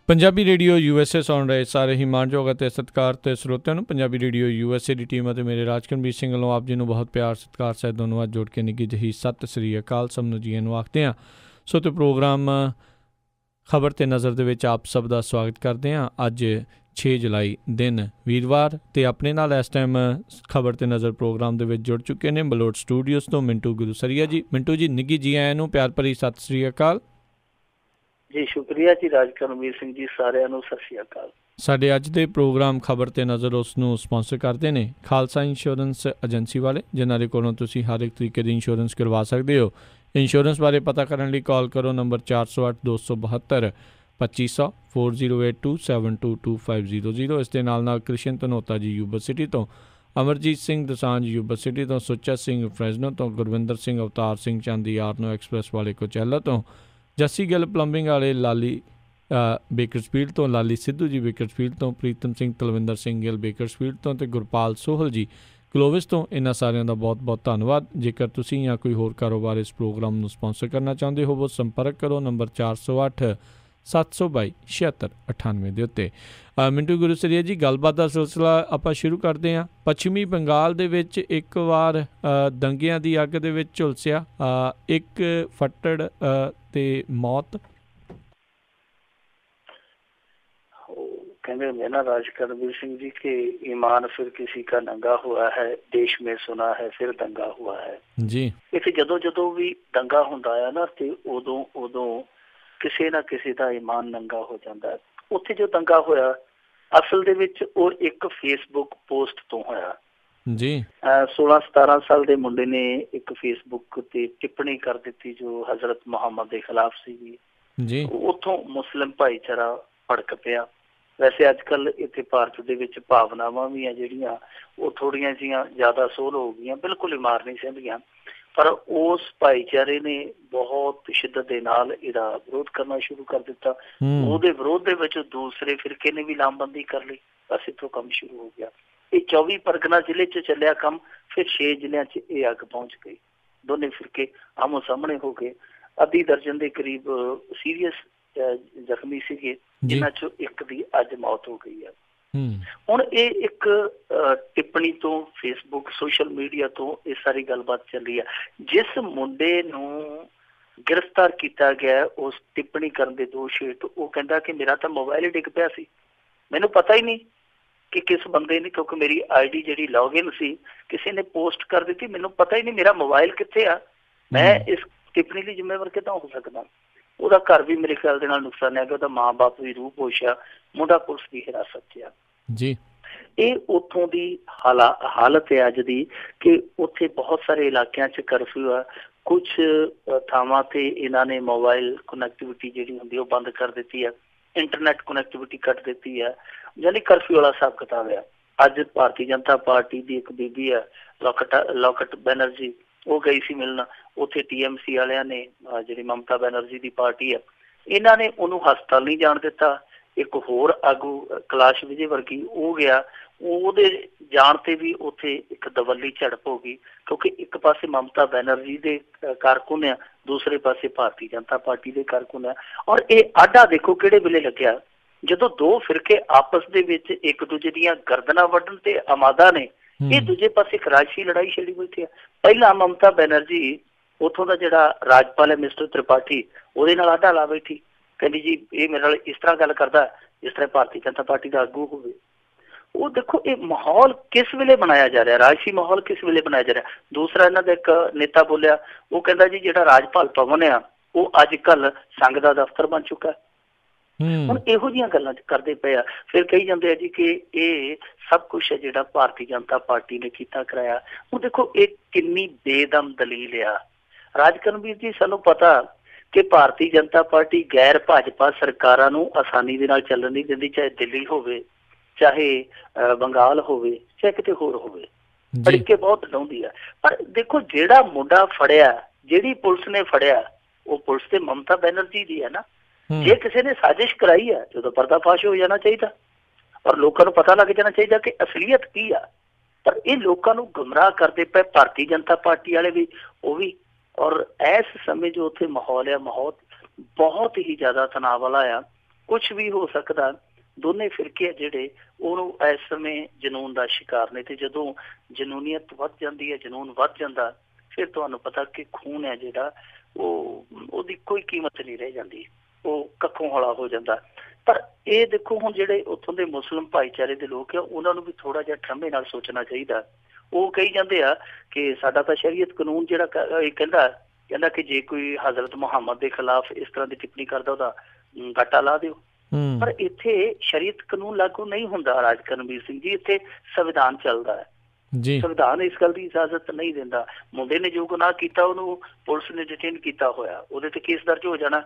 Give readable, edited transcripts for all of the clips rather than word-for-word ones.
Punjabi radio USA ਸੁਣ ਰਹੇ ਸਾਰੇ ਹੀ ਮਾਣਯੋਗ ਅਤੇ ਸਤਿਕਾਰਤ ਸਰੋਤਿਆਂ ਨੂੰ ਪੰਜਾਬੀ ਰੇਡੀਓ USA ਦੀ ਟੀਮ ਅਤੇ ਮੇਰੇ ਰਾਜਕਰਮਵੀਰ ਸਿੰਘ ਵੱਲੋਂ ਆਪ ਜੀ ਨੂੰ ਬਹੁਤ ਪਿਆਰ ਸਤਿਕਾਰ ਸਹਿਤ ਧੰਨਵਾਦ ਜੋੜ ਕੇ ਨਿੱਘੀ ਜਿਹੀ ਸਤਿ ਸ੍ਰੀ ਅਕਾਲ ਸਭ ਨੂੰ ਜੀਆਂ ਨੂੰ ਆਖਦੇ ਹਾਂ। ਸੋ ਤੇ ਪ੍ਰੋਗਰਾਮ ਖਬਰ 'ਤੇ ਨਜ਼ਰ ਦੇ ਵਿੱਚ ਆਪ ਸਭ ਦਾ ਸਵਾਗਤ ਕਰਦੇ ਹਾਂ। ਅੱਜ 6 ਜੁਲਾਈ ਦਿਨ ਵੀਰਵਾਰ ਅਤੇ ਆਪਣੇ ਨਾਲ ਇਸ ਟਾਈਮ ਖਬਰ 'ਤੇ ਨਜ਼ਰ ਪ੍ਰੋਗਰਾਮ ਦੇ ਵਿੱਚ ਜੁੜ ਚੁੱਕੇ ਨੇ ਬਲੋਟ ਸਟੂਡੀਓਜ਼ ਤੋਂ ਮਿੰਟੂ ਗੁਰੂਸਰੀਆ ਜੀ। ਮਿੰਟੂ ਜੀ ਨਿੱਘੀ ਜੀ ਆਇਆਂ ਨੂੰ ਪਿਆਰ ਭਰੀ ਸਤਿ ਸ੍ਰੀ ਅਕਾਲ ਜੀ। ਸ਼ੁਕਰੀਆ ਜੀ ਰਾਜਕਰਮਵੀਰ ਸਿੰਘ ਜੀ, ਸਾਰਿਆਂ ਨੂੰ ਸਤਿ ਸ਼੍ਰੀ ਅਕਾਲ। ਸਾਡੇ ਅੱਜ ਦੇ ਪ੍ਰੋਗਰਾਮ ਖਬਰ 'ਤੇ ਨਜ਼ਰ ਉਸ ਨੂੰ ਸਪਾਂਸਰ ਕਰਦੇ ਨੇ ਖਾਲਸਾ ਇੰਸ਼ੋਰੈਂਸ ਏਜੰਸੀ ਵਾਲੇ, ਜਿਨ੍ਹਾਂ ਦੇ ਕੋਲੋਂ ਤੁਸੀਂ ਹਰ ਇੱਕ ਤਰੀਕੇ ਦੀ ਇੰਸ਼ੋਰੈਂਸ ਕਰਵਾ ਸਕਦੇ ਹੋ। ਇੰਸ਼ੋਰੈਂਸ ਬਾਰੇ ਪਤਾ ਕਰਨ ਲਈ ਕਾਲ ਕਰੋ ਨੰਬਰ 408-272-2500 4082722500। ਇਸ ਦੇ ਨਾਲ ਕ੍ਰਿਸ਼ਨ ਧਨੋਤਾ ਜੀ ਯੂਨੀਵਰਸਿਟੀ ਤੋਂ, ਅਮਰਜੀਤ ਸਿੰਘ ਦਸਾਂਝ ਯੂਨੀਵਰਸਿਟੀ ਤੋਂ, ਸੁੱਚਾ ਸਿੰਘ ਫਰੈਜ਼ਨੋ ਤੋਂ, ਗੁਰਵਿੰਦਰ ਸਿੰਘ ਅਵਤਾਰ ਸਿੰਘ ਚਾਂਦੀ ਆਰਨੋ ਐਕਸਪ੍ਰੈਸ ਵਾਲੇ ਕੋਚੈਲਾ ਤੋਂ, ਜੱਸੀ ਗਿੱਲ ਪਲੰਬਿੰਗ ਵਾਲੇ ਲਾਲੀ ਬੇਕਰਸਫੀਲਡ ਤੋਂ, ਲਾਲੀ ਸਿੱਧੂ ਜੀ ਬੇਕਰਸਫੀਲਡ ਤੋਂ, ਪ੍ਰੀਤਮ ਸਿੰਘ ਤਲਵਿੰਦਰ ਸਿੰਘ ਗਿੱਲ ਬੇਕਰਸਫੀਲਡ ਤੋਂ ਅਤੇ ਗੁਰਪਾਲ ਸੋਹਲ ਜੀ ਕਲੋਵਿਸ ਤੋਂ। ਇਹਨਾਂ ਸਾਰਿਆਂ ਦਾ ਬਹੁਤ ਬਹੁਤ ਧੰਨਵਾਦ। ਜੇਕਰ ਤੁਸੀਂ ਜਾਂ ਕੋਈ ਹੋਰ ਕਾਰੋਬਾਰ ਇਸ ਪ੍ਰੋਗਰਾਮ ਨੂੰ ਸਪਾਂਸਰ ਕਰਨਾ ਚਾਹੁੰਦੇ ਹੋ ਸੰਪਰਕ ਕਰੋ ਨੰਬਰ 408-722-7698 ਦੇ ਉੱਤੇ। ਮਿੰਟੂ ਗੁਰੂਸਰੀਆ ਜੀ, ਗੱਲਬਾਤ ਦਾ ਸਿਲਸਿਲਾ ਆਪਾਂ ਸ਼ੁਰੂ ਕਰਦੇ ਹਾਂ। ਪੱਛਮੀ ਬੰਗਾਲ ਦੇ ਵਿੱਚ ਇੱਕ ਵਾਰ ਦੰਗਿਆਂ ਦੀ ਅੱਗ ਦੇ ਵਿੱਚ ਝੁਲਸਿਆ ਇੱਕ ਫੱਟੜ ਤੇ ਮੌਤ। कहते हैं ना राजकरमवीर सिंह जी के ईमान फिर किसी का नंगा हुआ है, देश में सुना है फिर दंगा हुआ है जी। इत्थे जदों भी दंगा हुंदा है ना ते उदों किसी ना किसी का ईमान नंगा हो जाता है। उत्थे जो दंगा होया असल दे विच ਉਹ एक फेसबुक पोस्ट तो होया जी। 16-17 साल दे मुंडे ने एक फेसबुक ते टिप्पणी कर दी जो हजरत मुहम्मद के खिलाफ सी जी। उत्थों मुस्लिम भाईचारा भड़क पिया। वैसे अजकल इत्थे भारत दे विच भावनावां भी आ जिहड़ियां ਉਹ थोड़ियां जिहियां ज़्यादा सोल हो गईयां, बिल्कुल ही मार नहीं सहिंदियां, पर उस भाईचारे ने बहुत शिद्दत दे नाल इहदा विरोध करना शुरू कर दिता। ਉਹਦੇ ਵਿਰੋਧ ਦੇ ਵਿੱਚ दूसरे फिरके ने भी लामबंदी कर ली। बस इत्थों काम शुरू हो गया। ये 24 परगना जिले च चलिया काम, फिर 6 ਜ਼ਿਲ੍ਹਿਆਂ च ये अग पहुंच गई। दोनों फिरके आमो सामने हो गए। अद्धी दर्जन के करीब सीरीयस ਜ਼ਖਮੀ ਸੀਗੇ, ਜਿਨ੍ਹਾਂ ਚੋਂ ਇੱਕ ਦੀ ਅੱਜ ਮੌਤ ਹੋ ਗਈ ਹੈ। ਹੁਣ ਇਹ ਇੱਕ ਟਿੱਪਣੀ ਤੋਂ ਫੇਸਬੁੱਕ ਸੋਸ਼ਲ ਮੀਡੀਆ ਤੋਂ ਇਹ ਸਾਰੀ ਗੱਲਬਾਤ ਚੱਲੀ ਹੈ। ਜਿਸ ਮੁੰਡੇ ਨੂੰ ਗ੍ਰਿਫਤਾਰ ਕੀਤਾ ਗਿਆ ਉਸ ਟਿੱਪਣੀ ਕਰਨ ਦੇ ਦੋਸ਼ ਹੇਠ, ਉਹ ਕਹਿੰਦਾ ਕਿ ਮੇਰਾ ਤਾਂ ਮੋਬਾਈਲ ਹੀ ਡਿੱਗ ਪਿਆ ਸੀ, ਮੈਨੂੰ ਪਤਾ ਹੀ ਨਹੀਂ ਕਿ ਕਿਸ ਬੰਦੇ ਨੇ, ਕਿਉਂਕਿ ਮੇਰੀ ਆਈਡੀ ਜਿਹੜੀ ਲੌਗਇਨ ਸੀ ਕਿਸੇ ਨੇ ਪੋਸਟ ਕਰ ਦਿੱਤੀ, ਮੈਨੂੰ ਪਤਾ ਹੀ ਨਹੀਂ ਮੇਰਾ ਮੋਬਾਈਲ ਕਿੱਥੇ ਆ, ਮੈਂ ਇਸ ਟਿੱਪਣੀ ਲਈ ਜ਼ਿੰਮੇਵਾਰ ਕਿੱਦਾਂ ਹੋ ਸਕਦਾ। ਉਹਦਾ ਘਰ ਵੀ ਮੇਰੇ ਖਿਆਲ ਦੇ ਨਾਲ ਨੁਕਸਾਨਿਆ ਗਿਆ, ਉਹਦਾ ਮਾਂ ਬਾਪ ਵੀ ਰੂਹ ਪੋਸ਼ਿਆ, ਮੁੰਡਾ ਪੁਲਿਸ ਦੀ ਹਿਰਾਸਤ 'ਚ ਆ ਜੀ। ਇਹ ਉੱਥੋਂ ਦੀ ਹਾਲਤ ਹੈ ਅੱਜ ਦੀ ਕਿ ਉੱਥੇ ਬਹੁਤ ਸਾਰੇ ਇਲਾਕਿਆਂ 'ਚ ਕਰਫਿਊ ਆ। ਕੁਛ ਥਾਵਾਂ ਤੇ ਇਹਨਾਂ ਨੇ ਮੋਬਾਈਲ ਕਨੈਕਟੀਵਿਟੀ ਜਿਹੜੀ ਹੁੰਦੀ ਉਹ ਬੰਦ ਕਰ ਦਿੱਤੀ ਹੈ, ਇੰਟਰਨੈਟ ਕਨੈਕਟੀਵਿਟੀ ਕੱਟ ਦਿੱਤੀ ਹੈ, ਯਾਨੀ ਕਰਫਿਊ ਵਾਲਾ ਹਿਸਾਬ ਕਿਤਾਬ ਆ। ਅੱਜ ਭਾਰਤੀ ਜਨਤਾ ਪਾਰਟੀ ਦੀ ਇੱਕ ਬੀਬੀ ਆ ਲੋਕਟ ਬੈਨਰਜੀ, ਉਹ ਗਈ ਸੀ ਮਿਲਣ। ਉੱਥੇ TMC ਵਾਲਿਆਂ ਨੇ, ਜਿਹੜੀ ਮਮਤਾ ਬੈਨਰਜੀ ਦੀ ਪਾਰਟੀ ਆ, ਇਹਨਾਂ ਨੇ ਉਹਨੂੰ ਹਸਪਤਾਲ ਨਹੀਂ ਜਾਣ ਦਿੱਤਾ। ਇੱਕ ਹੋਰ ਆਗੂ ਕੈਲਾਸ਼ ਵਿਜੇ ਵਰਗੀ, ਉਹ ਗਿਆ, ਉਹਦੇ ਜਾਣ ਤੇ ਵੀ ਉੱਥੇ ਇੱਕ ਦਵੱਲੀ ਝੜਪ ਹੋ ਗਈ, ਕਿਉਂਕਿ ਇੱਕ ਪਾਸੇ ਮਮਤਾ ਬੈਨਰਜੀ ਦੇ ਕਾਰਕੁਨ ਆ, ਦੂਸਰੇ ਪਾਸੇ ਭਾਰਤੀ ਜਨਤਾ ਪਾਰਟੀ ਦੇ ਕਾਰਕੁਨ ਆ। ਔਰ ਇਹ ਆਡਾ ਦੇਖੋ ਕਿਹੜੇ ਵੇਲੇ ਲੱਗਿਆ, ਜਦੋਂ ਦੋ ਫਿਰਕੇ ਆਪਸ ਦੇ ਵਿੱਚ ਇੱਕ ਦੂਜੇ ਦੀਆਂ ਗਰਦਨਾਂ ਵੱਢਣ ਤੇ ਆਮਾਦਾ ਨੇ। ਇਹ ਦੂਜੇ ਪਾਸੇ ਇੱਕ ਰਾਜਸੀ ਲੜਾਈ ਛਿੜੀ ਬੈਠੀ ਆ। ਪਹਿਲਾਂ ਮਮਤਾ ਬੈਨਰਜੀ ਉੱਥੋਂ ਦਾ ਜਿਹੜਾ ਰਾਜਪਾਲ ਹੈ ਮਿਸਟਰ ਤ੍ਰਿਪਾਠੀ, ਉਹਦੇ ਨਾਲ ਆਡਾ ਲਾ ਬੈਠੀ, ਕਹਿੰਦੀ ਜੀ ਇਹ ਮੇਰੇ ਨਾਲ ਇਸ ਤਰ੍ਹਾਂ ਗੱਲ ਕਰਦਾ ਜਿਸ ਤਰ੍ਹਾਂ ਭਾਰਤੀ ਜਨਤਾ ਪਾਰਟੀ ਦਾ ਆਗੂ ਹੋਵੇ। ਉਹ ਦੇਖੋ ਇਹ ਮਾਹੌਲ ਕਿਸ ਵੇਲੇ ਬਣਾਇਆ ਜਾ ਰਿਹਾ, ਰਾਜਸੀ ਮਾਹੌਲ ਕਿਸ ਵੇਲੇ ਬਣਾਇਆ ਜਾ ਰਿਹਾ। ਦੂਸਰਾ ਇਹਨਾਂ ਦਾ ਇੱਕ ਨੇਤਾ ਬੋਲਿਆ, ਉਹ ਕਹਿੰਦਾ ਜੀ ਜਿਹੜਾ ਰਾਜਪਾਲ ਭਵਨ ਆ ਉਹ ਅੱਜ ਕੱਲ੍ਹ ਸੰਘ ਦਾ ਦਫ਼ਤਰ ਬਣ ਚੁੱਕਾ। ਹੁਣ ਇਹੋ ਜਿਹੀਆਂ ਗੱਲਾਂ ਕਰਦੇ ਪਏ ਆ। ਫਿਰ ਕਹੀ ਜਾਂਦੇ ਆ ਜੀ ਕਿ ਇਹ ਸਭ ਕੁਛ ਹੈ ਜਿਹੜਾ ਭਾਰਤੀ ਜਨਤਾ ਪਾਰਟੀ ਨੇ ਕੀਤਾ ਕਰਾਇਆ। ਹੁਣ ਦੇਖੋ ਇਹ ਕਿੰਨੀ ਬੇਦਮ ਦਲੀਲ ਆ। ਰਾਜਕਰਮਵੀਰ ਜੀ, ਸਾਨੂੰ ਪਤਾ ਕਿ ਭਾਰਤੀ ਜਨਤਾ ਪਾਰਟੀ ਗੈਰ ਭਾਜਪਾ ਸਰਕਾਰਾਂ ਨੂੰ ਆਸਾਨੀ ਦੇ ਨਾਲ ਚੱਲਣ ਨਹੀਂ ਦਿੰਦੀ, ਚਾਹੇ ਦਿੱਲੀ ਹੋਵੇ, ਚਾਹੇ ਬੰਗਾਲ ਹੋਵੇ, ਚਾਹੇ ਕਿਤੇ ਹੋਰ ਹੋਵੇ, ਅੜਿੱਕੇ ਬਹੁਤ ਲਾਉਂਦੀ ਆ। ਪਰ ਦੇਖੋ ਜਿਹੜਾ ਮੁੰਡਾ ਫੜਿਆ, ਜਿਹੜੀ ਪੁਲਿਸ ਨੇ ਫੜਿਆ, ਉਹ ਪੁਲਿਸ ਤੇ ਮਮਤਾ ਬੈਨਰਜੀ ਦੀ ਹੈ ਨਾ। ਜੇ ਕਿਸੇ ਨੇ ਸਾਜ਼ਿਸ਼ ਕਰਾਈ ਹੈ ਜਦੋਂ ਪਰਦਾਫਾਸ਼ ਹੋ ਜਾਣਾ ਚਾਹੀਦਾ ਔਰ ਲੋਕਾਂ ਨੂੰ ਪਤਾ ਲੱਗ ਜਾਣਾ ਚਾਹੀਦਾ ਕਿ ਅਸਲੀਅਤ ਕੀ ਆ। ਪਰ ਇਹ ਲੋਕਾਂ ਨੂੰ ਗੁੰਮਰਾਹ ਕਰਦੇ ਪਏ ਭਾਰਤੀ ਜਨਤਾ ਪਾਰਟੀ ਵਾਲੇ ਵੀ, ਉਹ ਵੀ। ਔਰ ਇਸ ਸਮੇਂ ਜੋ ਉੱਥੇ ਮਾਹੌਲ ਆ, ਮਾਹੌਲ ਬਹੁਤ ਹੀ ਜ਼ਿਆਦਾ ਤਣਾਅ ਵਾਲਾ ਆ। ਕੁਛ ਵੀ ਹੋ ਸਕਦਾ। ਦੋਨੇ ਫਿਰਕੇ ਜਿਹੜੇ ਉਹਨੂੰ ਇਸ ਸਮੇਂ ਜਨੂਨ ਦਾ ਸ਼ਿਕਾਰ ਨੇ, ਤੇ ਜਦੋਂ ਜਨੂਨੀਅਤ ਵੱਧ ਜਾਂਦੀ ਹੈ, ਜਨੂਨ ਵੱਧ ਜਾਂਦਾ, ਫਿਰ ਤੁਹਾਨੂੰ ਪਤਾ ਕਿ ਖੂਨ ਹੈ ਜਿਹੜਾ ਉਹਦੀ ਕੋਈ ਕੀਮਤ ਨਹੀਂ ਰਹਿ ਜਾਂਦੀ, ਉਹ ਕੱਖੋਂ ਹੌਲਾ ਹੋ ਜਾਂਦਾ। ਪਰ ਇਹ ਦੇਖੋ ਹੁਣ ਜਿਹੜੇ ਉੱਥੋਂ ਦੇ ਮੁਸਲਿਮ ਭਾਈਚਾਰੇ ਦੇ ਲੋਕ ਆ, ਉਹਨਾਂ ਨੂੰ ਵੀ ਥੋੜਾ ਜਿਹਾ ਠੰਮੇ ਨਾਲ ਸੋਚਣਾ ਚਾਹੀਦਾ। ਉਹ ਕਹੀ ਜਾਂਦੇ ਆ ਕਿ ਸਾਡਾ ਤਾਂ ਸ਼ਰੀਅਤ ਕਾਨੂੰਨ ਜਿਹੜਾ ਇਹ ਕਹਿੰਦਾ ਕਿ ਜੇ ਕੋਈ ਹਜ਼ਰਤ ਮੁਹੰਮਦ ਦੇ ਖਿਲਾਫ ਇਸ ਤਰ੍ਹਾਂ ਦੀ ਟਿੱਪਣੀ ਕਰਦਾ ਉਹਦਾ ਗਾਟਾ ਲਾ ਦਿਓ। ਪਰ ਇੱਥੇ ਸ਼ਰੀਅਤ ਕਾਨੂੰਨ ਲਾਗੂ ਨਹੀਂ ਹੁੰਦਾ ਰਾਜ ਕਰਨਵੀਰ ਸਿੰਘ ਜੀ, ਇੱਥੇ ਸੰਵਿਧਾਨ ਚੱਲਦਾ ਹੈ। ਸੰਵਿਧਾਨ ਇਸ ਗੱਲ ਦੀ ਇਜਾਜ਼ਤ ਨਹੀਂ ਦਿੰਦਾ। ਮੁੰਡੇ ਨੇ ਜੋ ਗੁਨਾਹ ਕੀਤਾ ਉਹਨੂੰ ਪੁਲਿਸ ਨੇ ਡਿਟੇਨ ਕੀਤਾ ਹੋਇਆ, ਉਹਦੇ ਤੇ ਕੇਸ ਦਰਜ ਹੋ ਜਾਣਾ,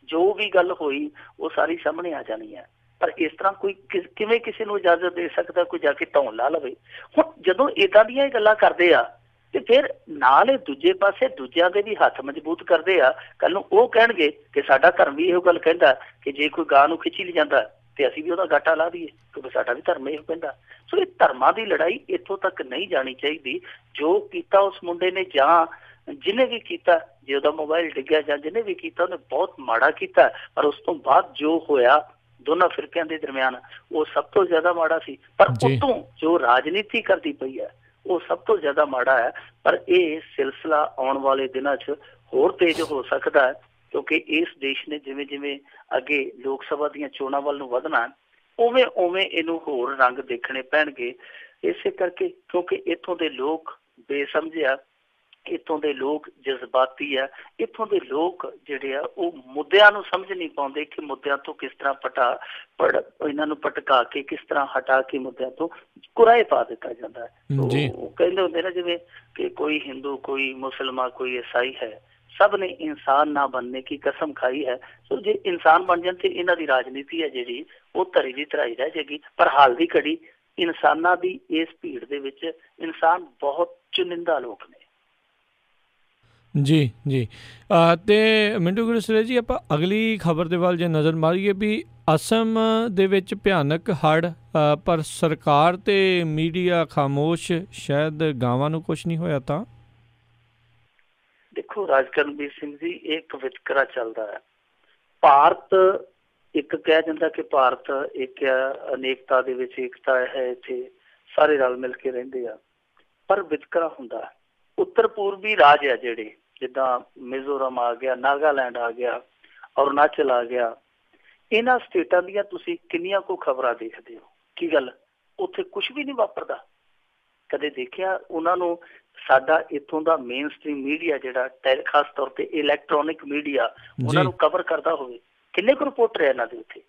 ਜੋ ਵੀ ਗੱਲ ਹੋਈ ਉਹ ਸਾਰੀ ਸਾਹਮਣੇ ਆ ਜਾਣੀ ਹੈ। ਪਰ ਇਸ ਤਰ੍ਹਾਂ ਕੋਈ ਕਿਵੇਂ ਕਿਸੇ ਨੂੰ ਇਜਾਜ਼ਤ ਦੇ ਸਕਦਾ ਕੋਈ ਜਾ ਕੇ ਧੌਣ ਲਾ ਲਵੇ? ਹੁਣ ਜਦੋਂ ਏਦਾਂ ਦੀਆਂ ਗੱਲਾਂ ਕਰਦੇ ਆ ਤੇ ਫਿਰ ਨਾਲ ਇਹ ਦੂਜੇ ਪਾਸੇ ਦੂਜਿਆਂ ਦੇ ਵੀ ਹੱਥ ਮਜ਼ਬੂਤ ਕਰਦੇ ਆ। ਕੱਲ ਨੂੰ ਉਹ ਕਹਿਣਗੇ ਕਿ ਸਾਡਾ ਧਰਮ ਵੀ ਇਹੋ ਗੱਲ ਕਹਿੰਦਾ ਕਿ ਜੇ ਕੋਈ ਗਾਂ ਨੂੰ ਖਿੱਚੀ ਲਿਜਾਂਦਾ ਤੇ ਅਸੀਂ ਵੀ ਉਹਦਾ ਗਾਟਾ ਲਾ ਦਈਏ, ਕਿਉਂਕਿ ਸਾਡਾ ਵੀ ਧਰਮ ਇਹੋ ਕਹਿੰਦਾ। ਸੋ ਇਹ ਧਰਮਾਂ ਦੀ ਲੜਾਈ ਇੱਥੋਂ ਤੱਕ ਨਹੀਂ ਜਾਣੀ ਚਾਹੀਦੀ। ਜੋ ਕੀਤਾ ਉਸ ਮੁੰਡੇ ਨੇ ਜਾਂ ਜਿਹਨੇ ਵੀ ਕੀਤਾ, ਜੇ ਉਹਦਾ ਮੋਬਾਈਲ ਡਿੱਗਿਆ ਜਾਂ ਜਿਹਨੇ ਵੀ ਕੀਤਾ, ਉਹਨੇ ਬਹੁਤ ਮਾੜਾ ਕੀਤਾ। ਪਰ ਉਸ ਤੋਂ ਬਾਅਦ ਜੋ ਹੋਇਆ ਦੋਨਾਂ ਫਿਰਕਿਆਂ ਦੇ ਦਰਮਿਆਨ ਉਹ ਸਭ ਤੋਂ ਜ਼ਿਆਦਾ ਮਾੜਾ ਸੀ। ਪਰ ਉਤੋਂ ਜੋ ਰਾਜਨੀਤੀ ਕਰਦੀ ਪਈ ਹੈ ਉਹ ਸਭ ਤੋਂ ਜ਼ਿਆਦਾ ਮਾੜਾ ਹੈ। ਪਰ ਇਹ ਸਿਲਸਿਲਾ ਆਉਣ ਵਾਲੇ ਦਿਨਾਂ 'ਚ ਹੋਰ ਤੇਜ਼ ਹੋ ਸਕਦਾ ਹੈ, ਕਿਉਂਕਿ ਇਸ ਦੇਸ਼ ਨੇ ਜਿਵੇਂ ਜਿਵੇਂ ਅੱਗੇ ਲੋਕ ਸਭਾ ਦੀਆਂ ਚੋਣਾਂ ਵੱਲ ਨੂੰ ਵਧਣਾ, ਉਵੇਂ ਉਵੇਂ ਇਹਨੂੰ ਹੋਰ ਰੰਗ ਦੇਖਣੇ ਪੈਣਗੇ। ਇਸੇ ਕਰਕੇ ਕਿਉਂਕਿ ਇੱਥੋਂ ਦੇ ਲੋਕ ਬੇਸਮਝਿਆ, ਇੱਥੋਂ ਦੇ ਲੋਕ ਜਜ਼ਬਾਤੀ ਆ, ਇੱਥੋਂ ਦੇ ਲੋਕ ਜਿਹੜੇ ਆ ਉਹ ਮੁੱਦਿਆਂ ਨੂੰ ਸਮਝ ਨਹੀਂ ਪਾਉਂਦੇ ਕਿ ਮੁੱਦਿਆਂ ਤੋਂ ਕਿਸ ਤਰ੍ਹਾਂ ਇਹਨਾਂ ਨੂੰ ਪਟਕਾ ਕੇ ਕਿਸ ਤਰ੍ਹਾਂ ਹਟਾ ਕੇ ਮੁੱਦਿਆਂ ਤੋਂ ਕੁਰਾਏ ਪਾ ਦਿੱਤਾ ਜਾਂਦਾ ਹੈ। ਉਹ ਕਹਿੰਦੇ ਹੁੰਦੇ ਨਾ ਜਿਵੇਂ ਕਿ ਕੋਈ ਹਿੰਦੂ, ਕੋਈ ਮੁਸਲਮਾਨ, ਕੋਈ ਈਸਾਈ ਹੈ, ਸਭ ਨੇ ਇਨਸਾਨ ਨਾ ਬਣਨੇ ਕੀ ਕਸਮ ਖਾਈ ਹੈ। ਸੋ ਜੇ ਇਨਸਾਨ ਬਣ ਜਾਣ ਤੇ ਇਹਨਾਂ ਦੀ ਰਾਜਨੀਤੀ ਹੈ ਜਿਹੜੀ ਉਹ ਧਰੀ ਦੀ ਧਰਾਈ ਰਹਿ ਜਾਏਗੀ। ਪਰ ਹਾਲ ਦੀ ਘੜੀ ਇਨਸਾਨਾਂ ਦੀ ਇਸ ਭੀੜ ਦੇ ਵਿੱਚ ਇਨਸਾਨ ਬਹੁਤ ਚੁਣਿੰਦਾ ਲੋਕ ਨੇ। ਜੀ ਜੀ। ਅਤੇ ਮਿੰਟੂ ਗੁਰਸਰੇ ਜੀ, ਆਪਾਂ ਅਗਲੀ ਖਬਰ ਦੇ ਵੱਲ ਜੇ ਨਜ਼ਰ ਮਾਰੀਏ ਵੀ ਅਸਮ ਦੇ ਵਿੱਚ ਭਿਆਨਕ ਹੜ੍ਹ, ਪਰ ਸਰਕਾਰ ਤੇ ਮੀਡੀਆ ਖਾਮੋਸ਼, ਸ਼ਾਇਦ ਗਾਵਾਂ ਨੂੰ ਕੁਛ ਨਹੀਂ ਹੋਇਆ। ਤਾਂ ਦੇਖੋ ਰਾਜ ਕਰਨਵੀਰ ਸਿੰਘ ਜੀ, ਇਹ ਇੱਕ ਵਿਤਕਰਾ ਚੱਲਦਾ ਹੈ। ਭਾਰਤ ਇੱਕ ਕਹਿ ਦਿੰਦਾ ਕਿ ਭਾਰਤ ਇੱਕ ਅਨੇਕਤਾ ਦੇ ਵਿੱਚ ਏਕਤਾ ਹੈ, ਇੱਥੇ ਸਾਰੇ ਰਲ ਮਿਲ ਕੇ ਰਹਿੰਦੇ ਆ, ਪਰ ਵਿਤਕਰਾ ਹੁੰਦਾ। ਉੱਤਰ ਪੂਰਬੀ ਰਾਜ ਆ ਜਿਹੜੇ, ਜਿੱਦਾਂ ਮਿਜ਼ੋਰਮ ਆ ਗਿਆ, ਨਾਗਾਲੈਂਡ ਆ ਗਿਆ, ਅਰੁਣਾਚਲ ਆ ਗਿਆ, ਇਹਨਾਂ ਸਟੇਟਾਂ ਦੀਆਂ ਤੁਸੀਂ ਕਿੰਨੀਆਂ ਕੁ ਖਬਰਾਂ ਦੇਖਦੇ ਹੋ? ਕੀ ਗੱਲ ਉੱਥੇ ਕੁਛ ਵੀ ਨਹੀਂ ਵਾਪਰਦਾ? ਕਦੇ ਦੇਖਿਆ ਉਹਨਾਂ ਨੂੰ? ਸਾਡਾ ਇੱਥੋਂ ਦਾ ਮੇਨ ਸਟ੍ਰੀਮ ਮੀਡੀਆ ਜਿਹੜਾ ਖਾਸ ਤੌਰ ਤੇ ਇਲੈਕਟ੍ਰੋਨਿਕ ਮੀਡੀਆ ਉਹਨਾਂ ਨੂੰ ਕਵਰ ਕਰਦਾ ਹੋਵੇ? ਕਿੰਨੇ ਕੁ ਰਿਪੋਰਟਰ ਹੈ ਇਹਨਾਂ ਦੇ ਉੱਥੇ?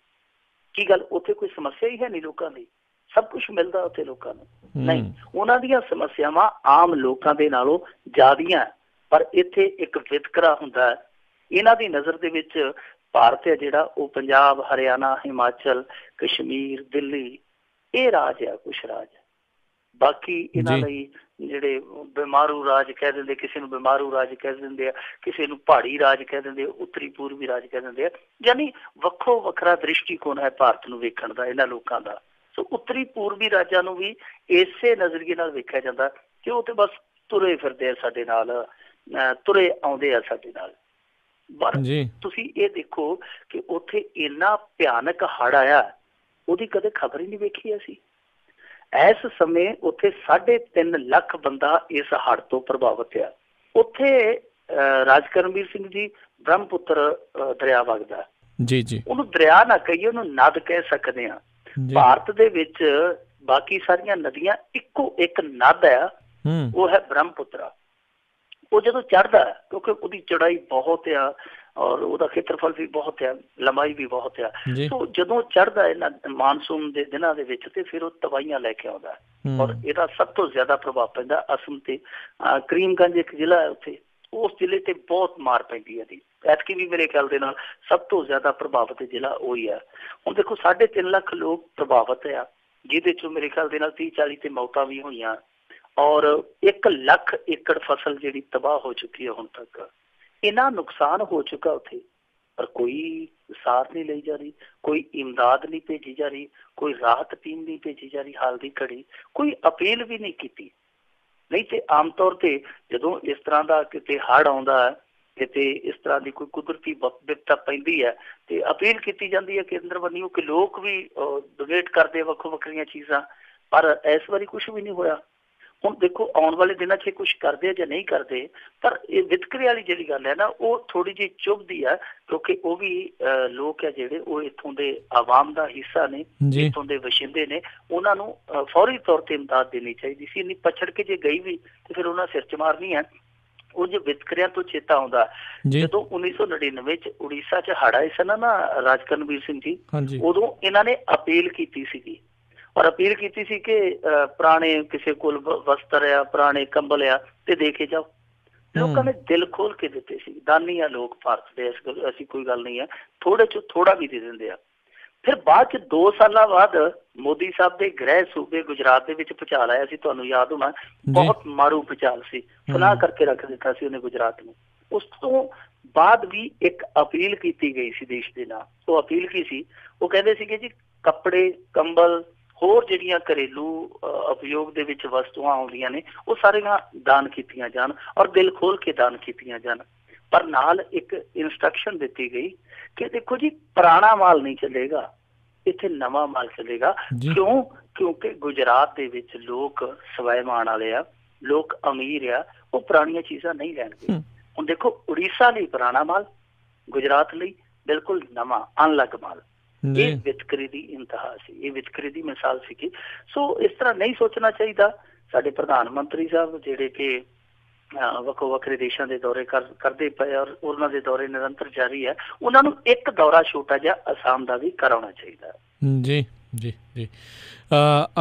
ਕੀ ਗੱਲ ਉੱਥੇ ਕੋਈ ਸਮੱਸਿਆ ਹੀ ਹੈ ਨਹੀਂ ਲੋਕਾਂ ਦੀ? ਸਭ ਕੁਛ ਮਿਲਦਾ ਉੱਥੇ ਲੋਕਾਂ ਨੂੰ? ਨਹੀਂ, ਉਹਨਾਂ ਦੀਆਂ ਸਮੱਸਿਆਵਾਂ ਆਮ ਲੋਕਾਂ ਦੇ ਨਾਲੋਂ ਜ਼ਿਆਦੀਆਂ। ਪਰ ਇੱਥੇ ਇੱਕ ਵਿਤਕਰਾ ਹੁੰਦਾ ਹੈ। ਇਹਨਾਂ ਦੀ ਨਜ਼ਰ ਦੇ ਵਿੱਚ ਭਾਰਤ ਹੈ ਜਿਹੜਾ ਉਹ ਪੰਜਾਬ, ਹਰਿਆਣਾ, ਹਿਮਾਚਲ, ਕਸ਼ਮੀਰ, ਦਿੱਲੀ, ਇਹ ਰਾਜ ਆ, ਕੁਛ ਰਾਜ। ਬਾਕੀ ਇਹਨਾਂ ਲਈ ਜਿਹੜੇ ਬਿਮਾਰੂ ਰਾਜ ਕਹਿ ਦਿੰਦੇ, ਕਿਸੇ ਨੂੰ ਬਿਮਾਰੂ ਰਾਜ ਕਹਿ ਦਿੰਦੇ ਆ, ਕਿਸੇ ਨੂੰ ਪਹਾੜੀ ਰਾਜ ਕਹਿ ਦਿੰਦੇ ਆ, ਉੱਤਰੀ ਪੂਰਬੀ ਰਾਜ ਕਹਿ ਦਿੰਦੇ ਆ। ਯਾਨੀ ਵੱਖੋ ਵੱਖਰਾ ਦ੍ਰਿਸ਼ਟੀਕੋਣ ਹੈ ਭਾਰਤ ਨੂੰ ਵੇਖਣ ਦਾ ਇਹਨਾਂ ਲੋਕਾਂ ਦਾ। ਸੋ ਉੱਤਰੀ ਪੂਰਬੀ ਰਾਜਾਂ ਨੂੰ ਵੀ ਇਸੇ ਨਜ਼ਰੀਏ ਨਾਲ ਵੇਖਿਆ ਜਾਂਦਾ ਕਿ ਉਹ ਤੇ ਬਸ ਤੁਰੇ ਫਿਰਦੇ ਆ ਸਾਡੇ ਨਾਲ, ਤੁਰੇ ਆਉਂਦੇ ਆ ਸਾਡੇ ਨਾਲ। ਪਰ ਤੁਸੀਂ ਇਹ ਦੇਖੋ ਕਿ ਉੱਥੇ ਇੰਨਾ ਭਿਆਨਕ ਹੜ੍ਹ ਆਇਆ, ਉਹਦੀ ਕਦੇ ਖਬਰ ਹੀ ਨਹੀਂ ਵੇਖੀ ਅਸੀਂ। ਇਸ ਸਮੇਂ ਉੱਥੇ 3.5 ਲੱਖ ਬੰਦਾ ਇਸ ਹੜ੍ਹ ਤੋਂ ਪ੍ਰਭਾਵਿਤ ਆ। ਉੱਥੇ ਰਾਜ ਕਰਨਵੀਰ ਸਿੰਘ ਜੀ ਬ੍ਰਹਮਪੁੱਤਰ ਦਰਿਆ ਵਗਦਾ। ਉਹਨੂੰ ਦਰਿਆ ਨਾ ਕਹੀਏ, ਉਹਨੂੰ ਨਦ ਕਹਿ ਸਕਦੇ ਹਾਂ। ਭਾਰਤ ਦੇ ਵਿੱਚ ਬਾਕੀ ਸਾਰੀਆਂ ਨਦੀਆਂ ਇੱਕੋ ਇੱਕ ਨਦ ਆ, ਉਹ ਹੈ ਬ੍ਰਹਮਪੁੱਤਰਾ। ਉਹ ਜਦੋਂ ਚੜ੍ਹਦਾ, ਕਿਉਂਕਿ ਉਹਦੀ ਚੜਾਈ ਬਹੁਤ ਆ ਔਰ ਉਹਦਾ ਖੇਤਰਫਲ ਵੀ ਬਹੁਤ ਆ, ਲੰਬਾਈ ਵੀ ਬਹੁਤ ਆ। ਸੋ ਜਦੋਂ ਚੜ੍ਹਦਾ ਇਹਨਾਂ ਮਾਨਸੂਨ ਦੇ ਦਿਨਾਂ ਦੇ ਵਿੱਚ ਤੇ ਫਿਰ ਉਹ ਤਬਾਹੀਆਂ ਲੈ ਕੇ ਆਉਂਦਾ। ਔਰ ਇਹਦਾ ਸਭ ਤੋਂ ਜ਼ਿਆਦਾ ਪ੍ਰਭਾਵ ਪੈਂਦਾ ਅਸਮ ਤੇ। ਕਰੀਮਗੰਜ ਇੱਕ ਜ਼ਿਲ੍ਹਾ ਹੈ ਉੱਥੇ, ਉਸ ਜ਼ਿਲ੍ਹੇ ਤੇ ਬਹੁਤ ਮਾਰ ਪੈਂਦੀ ਹੈ ਜੀ। ਐਤਕੀ ਵੀ ਮੇਰੇ ਖਿਆਲ ਦੇ ਨਾਲ ਸਭ ਤੋਂ ਜ਼ਿਆਦਾ ਪ੍ਰਭਾਵਿਤ ਜ਼ਿਲ੍ਹਾ ਉਹੀ ਆ। ਹੁਣ ਦੇਖੋ 3.5 ਲੱਖ ਲੋਕ ਪ੍ਰਭਾਵਿਤ ਆ, ਜਿਹਦੇ ਚੋਂ ਮੇਰੇ ਖਿਆਲ ਦੇ ਨਾਲ 30-40 ਤੇ ਮੌਤਾਂ ਵੀ ਹੋਈਆਂ ਔਰ 1 ਲੱਖ ਏਕੜ ਫਸਲ ਜਿਹੜੀ ਤਬਾਹ ਹੋ ਚੁੱਕੀ ਹੈ ਹੁਣ ਤੱਕ। ਇੰਨਾ ਨੁਕਸਾਨ ਹੋ ਚੁੱਕਾ ਉੱਥੇ, ਪਰ ਕੋਈ ਸਾਰ ਨਹੀਂ ਲਈ ਜਾ ਰਹੀ, ਕੋਈ ਇਮਦਾਦ ਨਹੀਂ ਭੇਜੀ ਜਾ ਰਹੀ, ਕੋਈ ਰਾਹਤ ਟੀਮ ਨਹੀਂ ਭੇਜੀ ਜਾ ਰਹੀ। ਹਾਲ ਦੀ ਘੜੀ ਕੋਈ ਅਪੀਲ ਵੀ ਨਹੀਂ ਕੀਤੀ। ਨਹੀਂ ਤੇ ਆਮ ਤੌਰ ਤੇ ਜਦੋਂ ਇਸ ਤਰ੍ਹਾਂ ਦਾ ਕਿਤੇ ਹੜ੍ਹ ਆਉਂਦਾ ਕਿਤੇ ਇਸ ਤਰ੍ਹਾਂ ਦੀ ਕੋਈ ਕੁਦਰਤੀ ਵਿਪਤਾ ਪੈਂਦੀ ਹੈ ਤੇ ਅਪੀਲ ਕੀਤੀ ਜਾਂਦੀ ਹੈ ਕੇਂਦਰ ਵੱਲੋਂ ਕਿ ਲੋਕ ਵੀ ਡੋਨੇਟ ਕਰਦੇ ਵੱਖੋ ਵੱਖਰੀਆਂ ਚੀਜ਼ਾਂ, ਪਰ ਇਸ ਵਾਰੀ ਕੁਛ ਵੀ ਨਹੀਂ ਹੋਇਆ। ਹੁਣ ਦੇਖੋ ਆਉਣ ਵਾਲੇ ਦਿਨਾਂ 'ਚ ਕੁਛ ਕਰਦੇ ਆ ਜਾਂ ਨਹੀਂ ਕਰਦੇ, ਪਰ ਇਹ ਵਿਤਕਰੇ ਵਾਲੀ ਜਿਹੜੀ ਗੱਲ ਹੈ ਨਾ ਉਹ ਥੋੜ੍ਹੀ ਜਿਹੀ ਚੁੱਭਦੀ ਆ, ਕਿਉਂਕਿ ਉਹ ਵੀ ਲੋਕ ਆ ਜਿਹੜੇ ਉਹ ਇੱਥੋਂ ਦੇ ਆਵਾਮ ਦਾ ਹਿੱਸਾ ਨੇ, ਇੱਥੋਂ ਦੇ ਵਸਿੰਦੇ ਨੇ, ਉਹਨਾਂ ਨੂੰ ਫੌਰੀ ਤੌਰ ਤੇ ਇਮਦਾਦ ਦੇਣੀ ਚਾਹੀਦੀ ਸੀ। ਇੰਨੀ ਪਛੜ ਕੇ ਜੇ ਗਈ ਵੀ ਤੇ ਫਿਰ ਉਹਨਾਂ ਸਿਰ 'ਚ ਮਾਰਨੀ ਹੈ। ਉਹ ਜੇ ਵਿਤਕਰਿਆਂ ਤੋਂ ਚੇਤਾ ਆਉਂਦਾ, ਜਦੋਂ 1999 ਚ ਉੜੀਸਾ 'ਚ ਹੜ੍ਹ ਆਏ ਸਨ ਨਾ ਰਾਜ ਕਰਨਵੀਰ ਸਿੰਘ ਜੀ, ਉਦੋਂ ਇਹਨਾਂ ਨੇ ਅਪੀਲ ਕੀਤੀ ਸੀਗੀ, ਔਰ ਅਪੀਲ ਕੀਤੀ ਸੀ ਕਿ ਪੁਰਾਣੇ ਕਿਸੇ ਕੋਲ ਵਸਤਰ ਆ, ਪੁਰਾਣੇ ਕੰਬਲ ਆ ਤੇ ਦੇ ਕੇ ਜਾਓ। ਲੋਕਾਂ ਨੇ ਦਿਲ ਖੋਲ ਕੇ ਦਿੱਤੇ ਸੀ। ਦਾਨੀ ਆ ਲੋਕ ਭਾਰਤ ਦੇ, ਅਸੀਂ ਕੋਈ ਗੱਲ ਨਹੀਂ ਹੈ, ਥੋੜੇ ਚੋਂ ਥੋੜਾ ਵੀ ਦੇ ਦਿੰਦੇ ਆ। ਫਿਰ ਬਾਅਦ ਚ 2 ਸਾਲਾਂ ਬਾਅਦ ਮੋਦੀ ਸਾਹਿਬ ਦੇ ਗ੍ਰਹਿ ਸੂਬੇ ਗੁਜਰਾਤ ਦੇ ਵਿੱਚ ਭੁਚਾਲ ਆਇਆ ਸੀ, ਤੁਹਾਨੂੰ ਯਾਦ ਹੋਣਾ, ਬਹੁਤ ਮਾਰੂ ਭੁਚਾਲ ਸੀ, ਫਨਾਹ ਕਰਕੇ ਰੱਖ ਦਿੱਤਾ ਸੀ ਉਹਨੇ ਗੁਜਰਾਤ ਨੂੰ। ਉਸ ਤੋਂ ਬਾਅਦ ਵੀ ਇੱਕ ਅਪੀਲ ਕੀਤੀ ਗਈ ਸੀ ਦੇਸ਼ ਦੇ ਨਾਲ। ਉਹ ਅਪੀਲ ਕੀ ਸੀ? ਉਹ ਕਹਿੰਦੇ ਸੀਗੇ ਜੀ ਕੱਪੜੇ, ਕੰਬਲ, ਹੋਰ ਜਿਹੜੀਆਂ ਘਰੇਲੂ ਉਪਯੋਗ ਦੇ ਵਿੱਚ ਵਸਤੂਆਂ ਆਉਂਦੀਆਂ ਨੇ ਉਹ ਸਾਰੀਆਂ ਦਾਨ ਕੀਤੀਆਂ ਜਾਣ, ਔਰ ਦਿਲ ਖੋਲ ਕੇ ਦਾਨ ਕੀਤੀਆਂ ਜਾਣ। ਪਰ ਨਾਲ ਇੱਕ ਇੰਸਟਰਕਸ਼ਨ ਦਿੱਤੀ ਗਈ ਕਿ ਦੇਖੋ ਜੀ ਪੁਰਾਣਾ ਮਾਲ ਨਹੀਂ ਚੱਲੇਗਾ, ਇੱਥੇ ਨਵਾਂ ਮਾਲ ਚੱਲੇਗਾ। ਕਿਉਂ? ਕਿਉਂਕਿ ਗੁਜਰਾਤ ਦੇ ਵਿੱਚ ਲੋਕ ਸਵੈਮਾਨ ਵਾਲੇ ਆ, ਲੋਕ ਅਮੀਰ ਆ, ਉਹ ਪੁਰਾਣੀਆਂ ਚੀਜ਼ਾਂ ਨਹੀਂ ਲੈਣਗੇ। ਹੁਣ ਦੇਖੋ ਉੜੀਸਾ ਲਈ ਪੁਰਾਣਾ ਮਾਲ, ਗੁਜਰਾਤ ਲਈ ਬਿਲਕੁਲ ਨਵਾਂ ਅਨਲੱਗ ਮਾਲ। ਇਹ ਵਿਤਕਰੇ ਦੀ ਇੰਤਹਾ ਸੀ, ਇਹ ਵਿਤਕਰੇ ਦੀ ਮਿਸਾਲ ਸੀਗੀ। ਸੋ ਇਸ ਤਰ੍ਹਾਂ ਨਹੀਂ ਸੋਚਣਾ ਚਾਹੀਦਾ। ਸਾਡੇ ਪ੍ਰਧਾਨ ਮੰਤਰੀ ਸਾਹਿਬ ਜਿਹੜੇ ਕਿ ਵੱਖੋ ਵੱਖਰੇ ਦੇਸ਼ਾਂ ਦੇ ਦੌਰੇ ਕਰਦੇ ਪਏ, ਔਰ ਉਹਨਾਂ ਦੇ ਦੌਰੇ ਨਿਰੰਤਰ ਜਾਰੀ ਹੈ, ਉਹਨਾਂ ਨੂੰ ਇੱਕ ਦੌਰਾ ਛੋਟਾ ਜਿਹਾ ਅਸਾਮ ਦਾ ਵੀ ਕਰਾਉਣਾ ਚਾਹੀਦਾ। ਜੀ ਜੀ ਜੀ।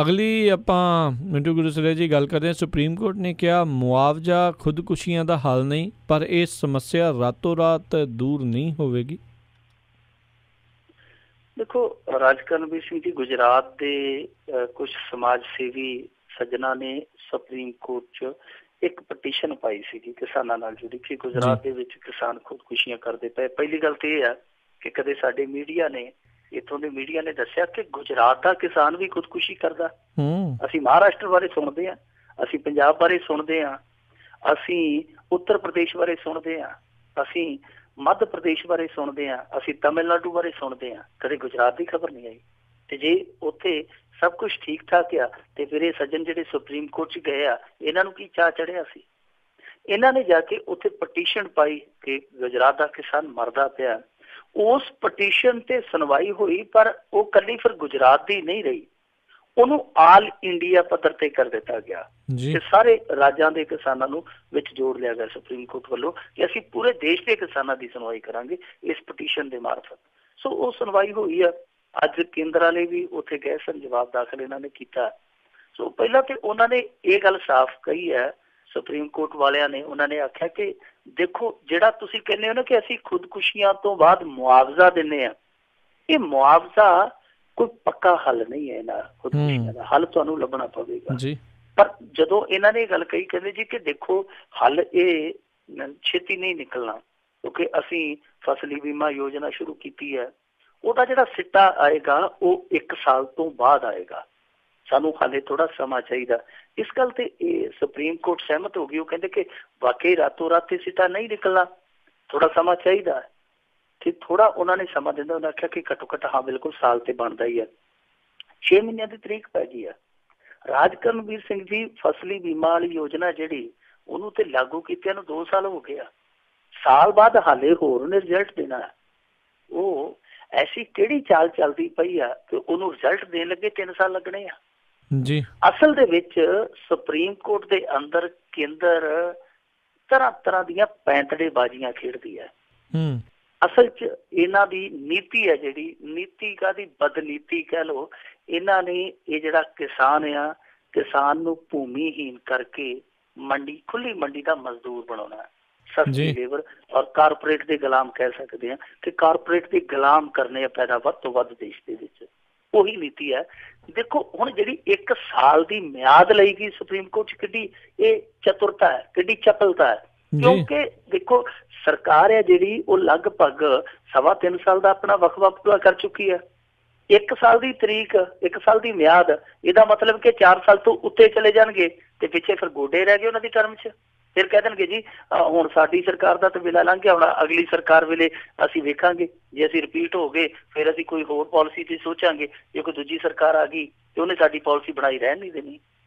ਅਗਲੀ ਆਪਾਂ ਮਿੰਟੂ ਗੁਰਸਲੇ ਜੀ ਗੱਲ ਕਰਦੇ ਹਾਂ। ਸੁਪਰੀਮ ਕੋਰਟ ਨੇ ਕਿਹਾ ਮੁਆਵਜ਼ਾ ਖੁਦਕੁਸ਼ੀਆਂ ਦਾ ਹੱਲ ਨਹੀਂ, ਪਰ ਇਹ ਸਮੱਸਿਆ ਰਾਤੋਂ ਰਾਤ ਦੂਰ ਨਹੀਂ ਹੋਵੇਗੀ। ਦੇਖੋ ਰਾਜ ਕਰਨਵੀਰ ਸਿੰਘ ਜੀ, ਗੁਜਰਾਤ ਦੇ ਕੁਝ ਸਮਾਜ ਸੇਵੀ ਸੱਜਣਾ ਨੇ ਸੁਪਰੀਮ ਕੋਰਟ 'ਚ ਇੱਕ ਪਟੀਸ਼ਨ ਪਾਈ ਸੀਗੀ ਕਿਸਾਨਾਂ ਨਾਲ ਜੁੜੀ ਕਿ ਗੁਜਰਾਤ ਦੇ ਵਿੱਚ ਕਿਸਾਨ ਖੁਦਕੁਸ਼ੀਆਂ ਕਰਦੇ ਪਏ। ਪਹਿਲੀ ਗੱਲ ਤੇ ਇਹ ਆ ਕਿ ਕਦੇ ਸਾਡੇ ਮੀਡੀਆ ਨੇ, ਇੱਥੋਂ ਦੇ ਮੀਡੀਆ ਨੇ ਦੱਸਿਆ ਕਿ ਗੁਜਰਾਤ ਦਾ ਕਿਸਾਨ ਵੀ ਖੁਦਕੁਸ਼ੀ ਕਰਦਾ। ਅਸੀਂ ਮਹਾਰਾਸ਼ਟਰ ਬਾਰੇ ਸੁਣਦੇ ਹਾਂ, ਅਸੀਂ ਪੰਜਾਬ ਬਾਰੇ ਸੁਣਦੇ ਹਾਂ, ਅਸੀਂ ਉੱਤਰ ਪ੍ਰਦੇਸ਼ ਬਾਰੇ ਸੁਣਦੇ ਹਾਂ, ਅਸੀਂ ਮੱਧ ਪ੍ਰਦੇਸ਼ ਬਾਰੇ ਸੁਣਦੇ ਹਾਂ, ਅਸੀਂ ਤਮਿਲਨਾਡੂ ਬਾਰੇ ਸੁਣਦੇ ਹਾਂ, ਕਦੇ ਗੁਜਰਾਤ ਦੀ ਖਬਰ ਨਹੀਂ ਆਈ। ਤੇ ਜੇ ਉੱਥੇ ਸਭ ਕੁਛ ਠੀਕ ਠਾਕ ਆ ਤੇ ਫਿਰ ਇਹ ਸੱਜਣ ਜਿਹੜੇ ਸੁਪਰੀਮ ਕੋਰਟ 'ਚ ਗਏ ਆ, ਇਹਨਾਂ ਨੂੰ ਕੀ ਚਾਅ ਚੜਿਆ ਸੀ? ਇਹਨਾਂ ਨੇ ਜਾ ਕੇ ਉੱਥੇ ਪਟੀਸ਼ਨ ਪਾਈ ਕਿ ਗੁਜਰਾਤ ਦਾ ਕਿਸਾਨ ਮਰਦਾ ਪਿਆ। ਉਸ ਪਟੀਸ਼ਨ ਤੇ ਸੁਣਵਾਈ ਹੋਈ, ਪਰ ਉਹ ਕੱਲੀ ਫਿਰ ਗੁਜਰਾਤ ਦੀ ਨਹੀਂ ਰਹੀ, ਉਹਨੂੰ ਆਲ ਇੰਡੀਆ ਪੱਧਰ ਤੇ ਕਰ ਦਿੱਤਾ ਗਿਆ ਤੇ ਸਾਰੇ ਰਾਜਾਂ ਦੇ ਕਿਸਾਨਾਂ ਨੂੰ ਵਿੱਚ ਜੋੜ ਲਿਆ ਗਿਆ ਸੁਪਰੀਮ ਕੋਰਟ ਵੱਲੋਂ ਕਿ ਅਸੀਂ ਪੂਰੇ ਦੇਸ਼ ਦੇ ਕਿਸਾਨਾਂ ਦੀ ਸੁਣਵਾਈ ਕਰਾਂਗੇ ਇਸ ਪਟੀਸ਼ਨ ਦੇ ਮਾਰਫਤ। ਸੋ ਉਹ ਸੁਣਵਾਈ ਹੋਈ ਆ। ਅੱਜ ਕੇਂਦਰ ਵਾਲੇ ਵੀ ਉੱਥੇ ਗਏ ਸਨ, ਜਵਾਬ ਦਾਖਲ ਇਹਨਾਂ ਨੇ ਕੀਤਾ। ਸੋ ਪਹਿਲਾਂ ਤੇ ਉਹਨਾਂ ਨੇ ਇਹ ਗੱਲ ਸਾਫ਼ ਕਹੀ ਹੈ ਸੁਪਰੀਮ ਕੋਰਟ ਵਾਲਿਆਂ ਨੇ, ਉਹਨਾਂ ਨੇ ਆਖਿਆ ਕਿ ਦੇਖੋ ਜਿਹੜਾ ਤੁਸੀਂ ਕਹਿੰਦੇ ਹੋ ਨਾ ਕਿ ਅਸੀਂ ਖੁਦਕੁਸ਼ੀਆਂ ਤੋਂ ਬਾਅਦ ਮੁਆਵਜ਼ਾ ਦਿੰਦੇ ਹਾਂ, ਇਹ ਮੁਆਵਜ਼ਾ ਕੋਈ ਪੱਕਾ ਹੱਲ ਨਹੀਂ ਹੈ। ਇਹਨਾਂ ਖੁਦਕੁਸ਼ੀਆਂ ਦਾ ਹੱਲ ਤੁਹਾਨੂੰ ਲੱਭਣਾ ਪਵੇਗਾ। ਪਰ ਜਦੋਂ ਇਹਨਾਂ ਨੇ ਇਹ ਗੱਲ ਕਹੀ, ਕਹਿੰਦੇ ਜੀ ਕਿ ਦੇਖੋ ਹੱਲ ਇਹ ਛੇਤੀ ਨਹੀਂ ਨਿਕਲਣਾ, ਕਿਉਂਕਿ ਅਸੀਂ ਫਸਲੀ ਬੀਮਾ ਯੋਜਨਾ ਸ਼ੁਰੂ ਕੀਤੀ ਹੈ, ਉਹਦਾ ਜਿਹੜਾ ਸਿੱਟਾ ਆਏਗਾ ਉਹ 1 ਸਾਲ ਤੋਂ ਬਾਅਦ ਆਏਗਾ, ਸਾਨੂੰ ਹਾਲੇ ਥੋੜਾ ਸਮਾਂ ਚਾਹੀਦਾ। ਇਸ ਗੱਲ ਤੇ ਇਹ ਸੁਪਰੀਮ ਕੋਰਟ ਸਹਿਮਤ ਹੋ ਗਈ। ਉਹ ਕਹਿੰਦੇ ਕਿ ਵਾਕਈ ਰਾਤੋਂ ਰਾਤ ਇਹ ਸਿੱਟਾ ਨਹੀਂ ਨਿਕਲਣਾ, ਥੋੜਾ ਸਮਾਂ ਚਾਹੀਦਾ ਤੇ ਥੋੜਾ ਉਹਨਾਂ ਨੇ ਸਮਾਂ ਦਿੰਦਾ। ਉਹਨਾਂ ਆਖਿਆ ਕਿ ਘੱਟੋ ਘੱਟ ਹਾਂ ਬਿਲਕੁਲ ਸਾਲ ਤੇ ਬਣਦਾ ਹੀ ਹੈ। 6 ਮਹੀਨਿਆਂ ਦੀ ਤਰੀਕ ਪੈ ਗਈ ਹੈ। ਰਾਜ ਕਰਨਵੀਰ ਸਿੰਘ ਜੀ, ਫਸਲੀ ਬੀਮਾ ਵਾਲੀ ਯੋਜਨਾ ਜਿਹੜੀ ਉਹਨੂੰ ਤੇ ਲਾਗੂ ਕੀਤਿਆਂ ਨੂੰ 2 ਸਾਲ ਹੋ ਗਏ ਆ, ਸਾਲ ਬਾਅਦ ਹਾਲੇ ਹੋਰ ਉਹਨੇ ਰਿਜ਼ਲਟ ਦੇਣਾ। ਉਹ ਐਸੀ ਕਿਹੜੀ ਚਾਲ ਚੱਲਦੀ ਪਈ ਆ ਕਿ ਉਹਨੂੰ ਰਿਜ਼ਲਟ ਦੇਣ ਲੱਗੇ 3 ਸਾਲ ਲੱਗਣੇ ਆ ਜੀ। ਅਸਲ ਦੇ ਵਿੱਚ ਸੁਪਰੀਮ ਕੋਰਟ ਦੇ ਅੰਦਰ ਕੇਂਦਰ ਤਰ੍ਹਾਂ ਤਰ੍ਹਾਂ ਦੀਆਂ ਪੈਂਤੜੇ ਬਾਜ਼ੀਆਂ ਖੇਡਦੀ ਹੈ। ਅਸਲ 'ਚ ਇਹਨਾਂ ਦੀ ਨੀਤੀ ਹੈ ਜਿਹੜੀ, ਨੀਤੀ ਕਾਹਦੀ ਬਦਨੀਤੀ ਕਹਿ ਲਓ, ਇਹਨਾਂ ਨੇ ਇਹ ਜਿਹੜਾ ਕਿਸਾਨ ਆ, ਕਿਸਾਨ ਨੂੰ ਭੂਮੀਹੀਨ ਕਰਕੇ ਮੰਡੀ, ਖੁੱਲੀ ਮੰਡੀ ਦਾ ਮਜ਼ਦੂਰ ਬਣਾਉਣਾ, ਸਸਤੀ ਲੇਬਰ ਔਰ ਕਾਰਪੋਰੇਟ ਦੇ ਗੁਲਾਮ ਕਹਿ ਸਕਦੇ ਹਾਂ ਕਿ ਕਾਰਪੋਰੇਟ ਦੇ ਗੁਲਾਮ ਕਰਨੇ ਆ ਪੈਦਾ ਵੱਧ ਤੋਂ ਵੱਧ ਦੇਸ਼ ਦੇ ਵਿੱਚ। ਉਹੀ ਨੀਤੀ ਹੈ। ਦੇਖੋ ਹੁਣ ਜਿਹੜੀ 1 ਸਾਲ ਦੀ ਮਿਆਦ ਲਈ ਗਈ ਸੁਪਰੀਮ ਕੋਰਟ 'ਚ, ਕਿੱਡੀ ਇਹ ਚਤੁਰਤਾ ਹੈ, ਕਿੱਡੀ ਚਪਲਤਾ ਹੈ। ਕਿਉਂਕਿ ਦੇਖੋ ਸਰਕਾਰ ਹੈ ਜਿਹੜੀ ਉਹ ਲਗਭਗ 3.25 ਸਾਲ ਦਾ ਆਪਣਾ ਵਕਫਾ ਪੂਰਾ ਕਰ ਚੁੱਕੀ ਹੈ। 1 ਸਾਲ ਦੀ ਤਰੀਕ, 1 ਸਾਲ ਦੀ ਮਿਆਦ, ਇਹਦਾ ਮਤਲਬ ਕਿ 4 ਸਾਲ ਤੋਂ ਉੱਤੇ ਚਲੇ ਜਾਣਗੇ ਤੇ ਪਿੱਛੇ ਫਿਰ ਗੋਡੇ ਰਹਿ ਗਏ ਉਹਨਾਂ ਦੀ ਟਰਮ 'ਚ। ਫਿਰ ਕਹਿ ਦੇਣਗੇ ਜੀ ਹੁਣ ਸਾਡੀ ਸਰਕਾਰ ਦਾ ਤਾਂ ਵੇਲਾ ਲੰਘ ਗਿਆ, ਹੁਣ ਅਗਲੀ ਸਰਕਾਰ ਵੇਲੇ ਅਸੀਂ ਵੇਖਾਂਗੇ, ਜੇ ਅਸੀਂ ਰਿਪੀਟ ਹੋ ਗਏ ਫਿਰ ਅਸੀਂ ਕੋਈ ਹੋਰ ਪਾਲਿਸੀ ਤੇ ਸੋਚਾਂਗੇ। ਜੇ ਕੋਈ ਦੂਜੀ ਸਰਕਾਰ ਆ ਗਈ ਤੇ ਉਹਨੇ ਸਾਡੀ ਪਾਲਿਸੀ ਬਣਾਈ ਰਹਿਣ ਨਹੀਂ ਦੇਣੀ।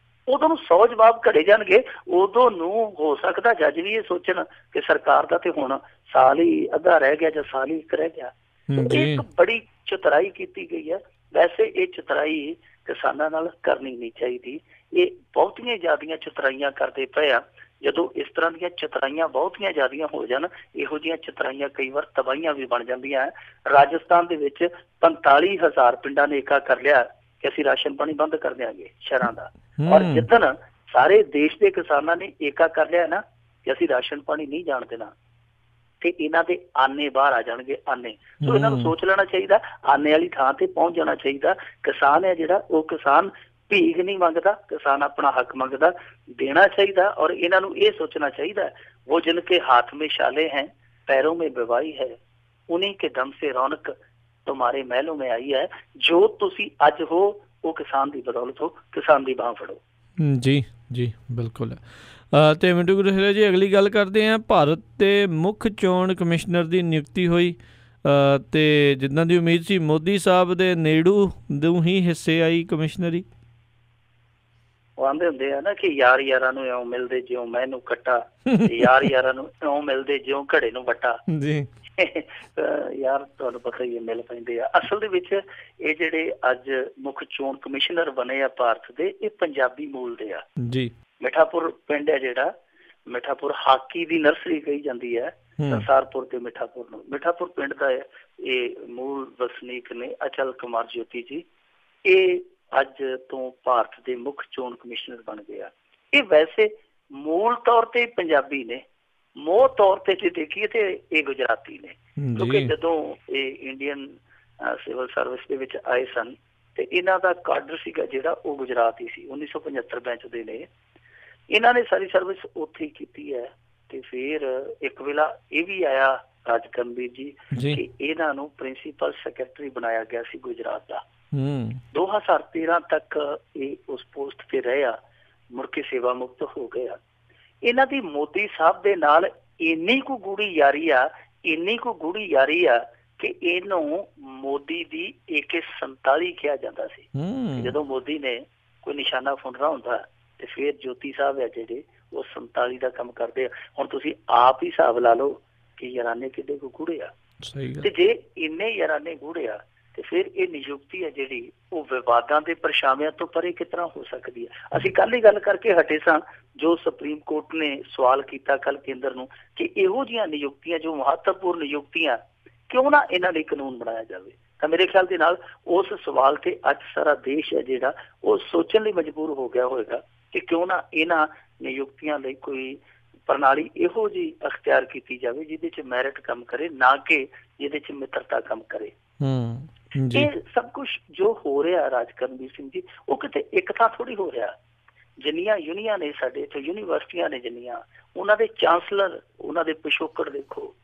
ਉਦੋਂ ਨੂੰ 100 ਜਵਾਬ ਘੜੇ ਜਾਣਗੇ। ਉਦੋਂ ਨੂੰ ਹੋ ਸਕਦਾ ਜੱਜ ਵੀ ਇਹ ਸੋਚਣ ਕਿ ਸਰਕਾਰ ਦਾ ਤੇ ਹੁਣ ਸਾਲ ਹੀ ਅੱਧਾ ਰਹਿ ਗਿਆ ਜਾਂ ਸਾਲ ਹੀ ਇੱਕ ਰਹਿ ਗਿਆ। ਇੱਕ ਬੜੀ ਚਤੁਰਾਈ ਕੀਤੀ ਗਈ ਹੈ। ਵੈਸੇ ਇਹ ਚਤੁਰਾਈ ਕਿਸਾਨਾਂ ਨਾਲ ਕਰਨੀ ਨਹੀਂ ਚਾਹੀਦੀ। ਇਹ ਬਹੁਤੀਆਂ ਜ਼ਿਆਦੀਆਂ ਚਤੁਰਾਈਆਂ ਕਰਦੇ ਪਏ ਆ। ਜਦੋਂ ਇਸ ਤਰ੍ਹਾਂ ਦੀਆਂ ਚਤੁਰਾਈਆਂ ਬਹੁਤੀਆਂ ਜ਼ਿਆਦੀਆਂ ਹੋ ਜਾਣ, ਇਹੋ ਜਿਹੀਆਂ ਚਤੁਰਾਈਆਂ ਕਈ ਵਾਰ ਤਬਾਹੀਆਂ ਵੀ ਬਣ ਜਾਂਦੀਆਂ। ਰਾਜਸਥਾਨ ਦੇ ਵਿੱਚ 45,000 ਪਿੰਡਾਂ ਨੇ ਏਕਾ ਕਰ ਲਿਆ ਕਿ ਅਸੀਂ ਰਾਸ਼ਨ ਪਾਣੀ ਬੰਦ ਕਰ ਦਿਆਂਗੇ ਸ਼ਹਿਰਾਂ ਦਾ। ਔਰ ਜਿੱਦਣ ਸਾਰੇ ਦੇਸ਼ ਦੇ ਕਿਸਾਨਾਂ ਨੇ ਏਕਾ ਕਰ ਲਿਆ ਨਾ ਕਿ ਅਸੀਂ ਰਾਸ਼ਨ ਪਾਣੀ ਨਹੀਂ ਜਾਣ ਦੇਣਾ, ਤੇ ਇਹਨਾਂ ਦੇ ਆਨੇ ਬਾਹਰ ਆ ਜਾਣਗੇ, ਆਨੇ। ਸੋ ਇਹਨਾਂ ਨੂੰ ਸੋਚ ਲੈਣਾ ਚਾਹੀਦਾ, ਆਨੇ ਵਾਲੀ ਥਾਂ ਤੇ ਪਹੁੰਚ ਜਾਣਾ ਚਾਹੀਦਾ। ਕਿਸਾਨ ਹੈ ਜਿਹੜਾ, ਉਹ ਕਿਸਾਨ ਭੀਖ ਨਹੀਂ ਮੰਗਦਾ, ਕਿਸਾਨ ਆਪਣਾ ਹੱਕ ਮੰਗਦਾ, ਦੇਣਾ ਚਾਹੀਦਾ। ਔਰ ਇਹਨਾਂ ਨੂੰ ਇਹ ਸੋਚਣਾ ਚਾਹੀਦਾ, वो जिनके हाथ में शाले हैं पैरों में बेवाई है उन्हीं के दम से रौनक तुम्हारे महलों में आई है। जो तुसी अज हो वो किसान दी बदौलत हो, किसान दी बांह फड़ो। जी जी बिल्कुल। ਤੇ ਮਿੰਟੂ ਗੁਰਸੇਰਾ ਜੀ, ਅਗਲੀ ਗੱਲ ਕਰਦੇ ਹਾਂ। ਭਾਰਤ ਦੇ ਮੁੱਖ ਚੋਣ ਕਮਿਸ਼ਨਰ ਦੀ ਨਿਯੁਕਤੀ ਹੋਈ ਤੇ ਜਿੱਦਾਂ ਦੀ ਉਮੀਦ ਸੀ ਮੋਦੀ ਸਾਹਿਬ ਦੇ ਨੇੜੂ ਨੂੰ ਹੀ ਹਿੱਸੇ ਆਈ ਕਮਿਸ਼ਨਰੀ। ਉਹ ਆਂਦੇ ਹੁੰਦੇ ਆ ਨਾ ਕਿ ਯਾਰ ਯਾਰਾਂ ਨੂੰ ਇਉਂ ਮਿਲਦੇ ਜਿਉਂ ਮੈਨੂੰ ਕੱਟਾ, ਯਾਰ ਯਾਰਾਂ ਨੂੰ ਇਉਂ ਮਿਲਦੇ ਜਿਉਂ ਘੜੇ ਨੂੰ ਵੱਟਾ। ਜੀ ਯਾਰ ਤੁਹਾਨੂੰ ਪਤਾ ਹੀ ਮਿਲ ਪੈਂਦੇ ਆ। ਅਸਲ ਦੇ ਵਿੱਚ ਇਹ ਜਿਹੜੇ ਅੱਜ ਮੁੱਖ ਚੋਣ ਕਮਿਸ਼ਨਰ ਬਣੇ ਆ ਭਾਰਤ ਦੇ, ਇਹ ਪੰਜਾਬੀ ਮੂਲ ਦੇ ਆ ਜੀ। ਮਿਠਾਪੁਰ ਪਿੰਡ ਹੈ ਜਿਹੜਾ, ਮਿਠਾਪੁਰ ਹਾਕੀ ਦੀ ਨਰਸਰੀ ਕਹੀ ਜਾਂਦੀ ਹੈ ਸੰਸਾਰਪੁਰ ਤੇ ਮਿਠਾਪੁਰ ਨੂੰ। ਮਿਠਾਪੁਰ ਪਿੰਡ ਦਾ ਇਹ ਮੂਲ ਵਸਨੀਕ ਨੇ ਅਚਲ ਕੁਮਾਰ ਜੋਤੀ ਜੀ। ਇਹ ਅੱਜ ਤੋਂ ਭਾਰਤ ਦੇ ਮੁੱਖ ਚੋਣ ਕਮਿਸ਼ਨਰ ਬਣ ਗਏ ਆ। ਇਹ ਵੈਸੇ ਮੂਲ ਤੌਰ ਤੇ ਪੰਜਾਬੀ ਨੇ, ਮੋਹ ਤੌਰ ਤੇ ਜੇ ਦੇਖੀਏ ਤੇ ਇਹ ਗੁਜਰਾਤੀ ਨੇ, ਕਿਉਂਕਿ ਜਦੋਂ ਇਹ ਇੰਡੀਅਨ ਸਿਵਲ ਸਰਵਿਸ ਦੇ ਵਿੱਚ ਆਏ ਸਨ ਤੇ ਇਹਨਾਂ ਦਾ ਕਾਡਰ ਸੀਗਾ ਜਿਹੜਾ ਉਹ ਗੁਜਰਾਤੀ ਸੀ। 1975 ਬੈਂਚ ਦੇ ਨੇ। ਇਹਨਾਂ ਨੇ ਸਾਰੀ ਸਰਵਿਸ ਉੱਥੇ ਹੀ ਕੀਤੀ ਹੈ। ਤੇ ਫਿਰ ਇੱਕ ਵੇਲਾ ਇਹ ਵੀ ਆਇਆ ਰਾਜਕਰਨਵੀਰ ਜੀ ਕਿ ਇਹਨਾਂ ਨੂੰ ਪ੍ਰਿੰਸੀਪਲ ਸੈਕਟਰੀ ਬਣਾਇਆ ਗਿਆ ਸੀ ਗੁਜਰਾਤ ਦਾ। 2013 ਤੱਕ ਇਹ ਉਸ ਪੋਸਟ ਤੇ ਰਹੇ ਆ, ਮੁੜ ਕੇ ਸੇਵਾ ਮੁਕਤ ਹੋ ਗਏ ਆ। ਇਹਨਾਂ ਦੀ ਮੋਦੀ ਸਾਹਿਬ ਦੇ ਨਾਲ ਇੰਨੀ ਕੁ ਗੂੜੀ ਯਾਰੀ ਆ, ਇੰਨੀ ਕੁ ਗੂੜੀ ਯਾਰੀ ਆ ਕਿ ਇਹਨੂੰ ਮੋਦੀ ਦੀ AK-47 ਕਿਹਾ ਜਾਂਦਾ ਸੀ। ਜਦੋਂ ਮੋਦੀ ਨੇ ਕੋਈ ਨਿਸ਼ਾਨਾ ਫੁੰਡਣਾ ਹੁੰਦਾ ਤੇ ਫਿਰ ਜੋਤੀ ਸਾਹਿਬ ਹੈ ਜਿਹੜੇ ਉਹ 47 ਦਾ ਕੰਮ ਕਰਦੇ ਆ। ਹੁਣ ਤੁਸੀਂ ਆਪ ਹੀ ਹਿਸਾਬ ਲਾ ਲਓ ਕਿ ਯਾਰਾਨੇ ਕਿੱਡੇ ਕੁ ਗੂੜੇ ਆ। ਤੇ ਜੇ ਇੰਨੇ ਯਾਰਾਨੇ ਗੂੜੇ ਆ ਤੇ ਫਿਰ ਇਹ ਨਿਯੁਕਤੀ ਹੈ ਜਿਹੜੀ ਉਹ ਵਿਵਾਦਾਂ ਦੇ ਪਰਛਾਵਿਆਂ ਤੋਂ ਪਰੇ ਕਿਸ ਤਰ੍ਹਾਂ ਹੋ ਸਕਦੀ ਹੈ। ਅਸੀਂ ਕੱਲ ਹੀ ਗੱਲ ਕਰਕੇ ਹਟੇ ਸਾਂ, ਜੋ ਸੁਪਰੀਮ ਕੋਰਟ ਨੇ ਸਵਾਲ ਕੀਤਾ ਕੱਲ ਕੇਂਦਰ ਨੂੰ ਕਿ ਇਹੋ ਜਿਹੀਆਂ ਨਿਯੁਕਤੀਆਂ ਜੋ ਮਹੱਤਵਪੂਰਨ ਨਿਯੁਕਤੀਆਂ ਕਿਉਂ ਨਾ ਇਹਨਾਂ ਲਈ ਕਾਨੂੰਨ ਬਣਾਇਆ ਜਾਵੇ। ਤਾਂ ਮੇਰੇ ਖਿਆਲ ਦੇ ਨਾਲ ਉਸ ਸਵਾਲ ਤੇ ਅੱਜ ਸਾਰਾ ਦੇਸ਼ ਹੈ ਜਿਹੜਾ ਉਹ ਸੋਚਣ ਲਈ ਮਜਬੂਰ ਹੋ ਗਿਆ ਹੋਵੇਗਾ ਕਿ ਕਿਉਂ ਨਾ ਇਹਨਾਂ ਨਿਯੁਕਤੀਆਂ ਲਈ ਕੋਈ ਪ੍ਰਣਾਲੀ ਇਹੋ ਜਿਹੀ ਅਖਤਿਆਰ ਕੀਤੀ ਜਾਵੇ ਜਿਹਦੇ 'ਚ ਮੈਰਿਟ ਕੰਮ ਕਰੇ, ਨਾ ਕਿ ਜਿਹਦੇ 'ਚ ਮਿੱਤਰਤਾ ਕੰਮ ਕਰੇ। ਇਹ ਸਭ ਕੁਛ ਜੋ ਹੋ ਰਿਹਾ ਰਾਜਕਰਨਵੀਰ ਸਿੰਘ ਜੀ, ਉਹ ਕਿਤੇ ਇੱਕ ਥਾਂ ਥੋੜ੍ਹੀ ਹੋ ਰਿਹਾ। ਜਿੰਨੀਆਂ ਯੂਨੀਆਂ ਨੇ ਸਾਡੇ ਇੱਥੇ, ਯੂਨੀਵਰਸਿਟੀਆਂ ਨੇ ਜਿੰਨੀਆਂ, ਉਹਨਾਂ ਦੇ ਚਾਂਸਲਰ, ਉਹਨਾਂ ਦੇ ਪਿਛੋਕੜ ਦੇਖੋ।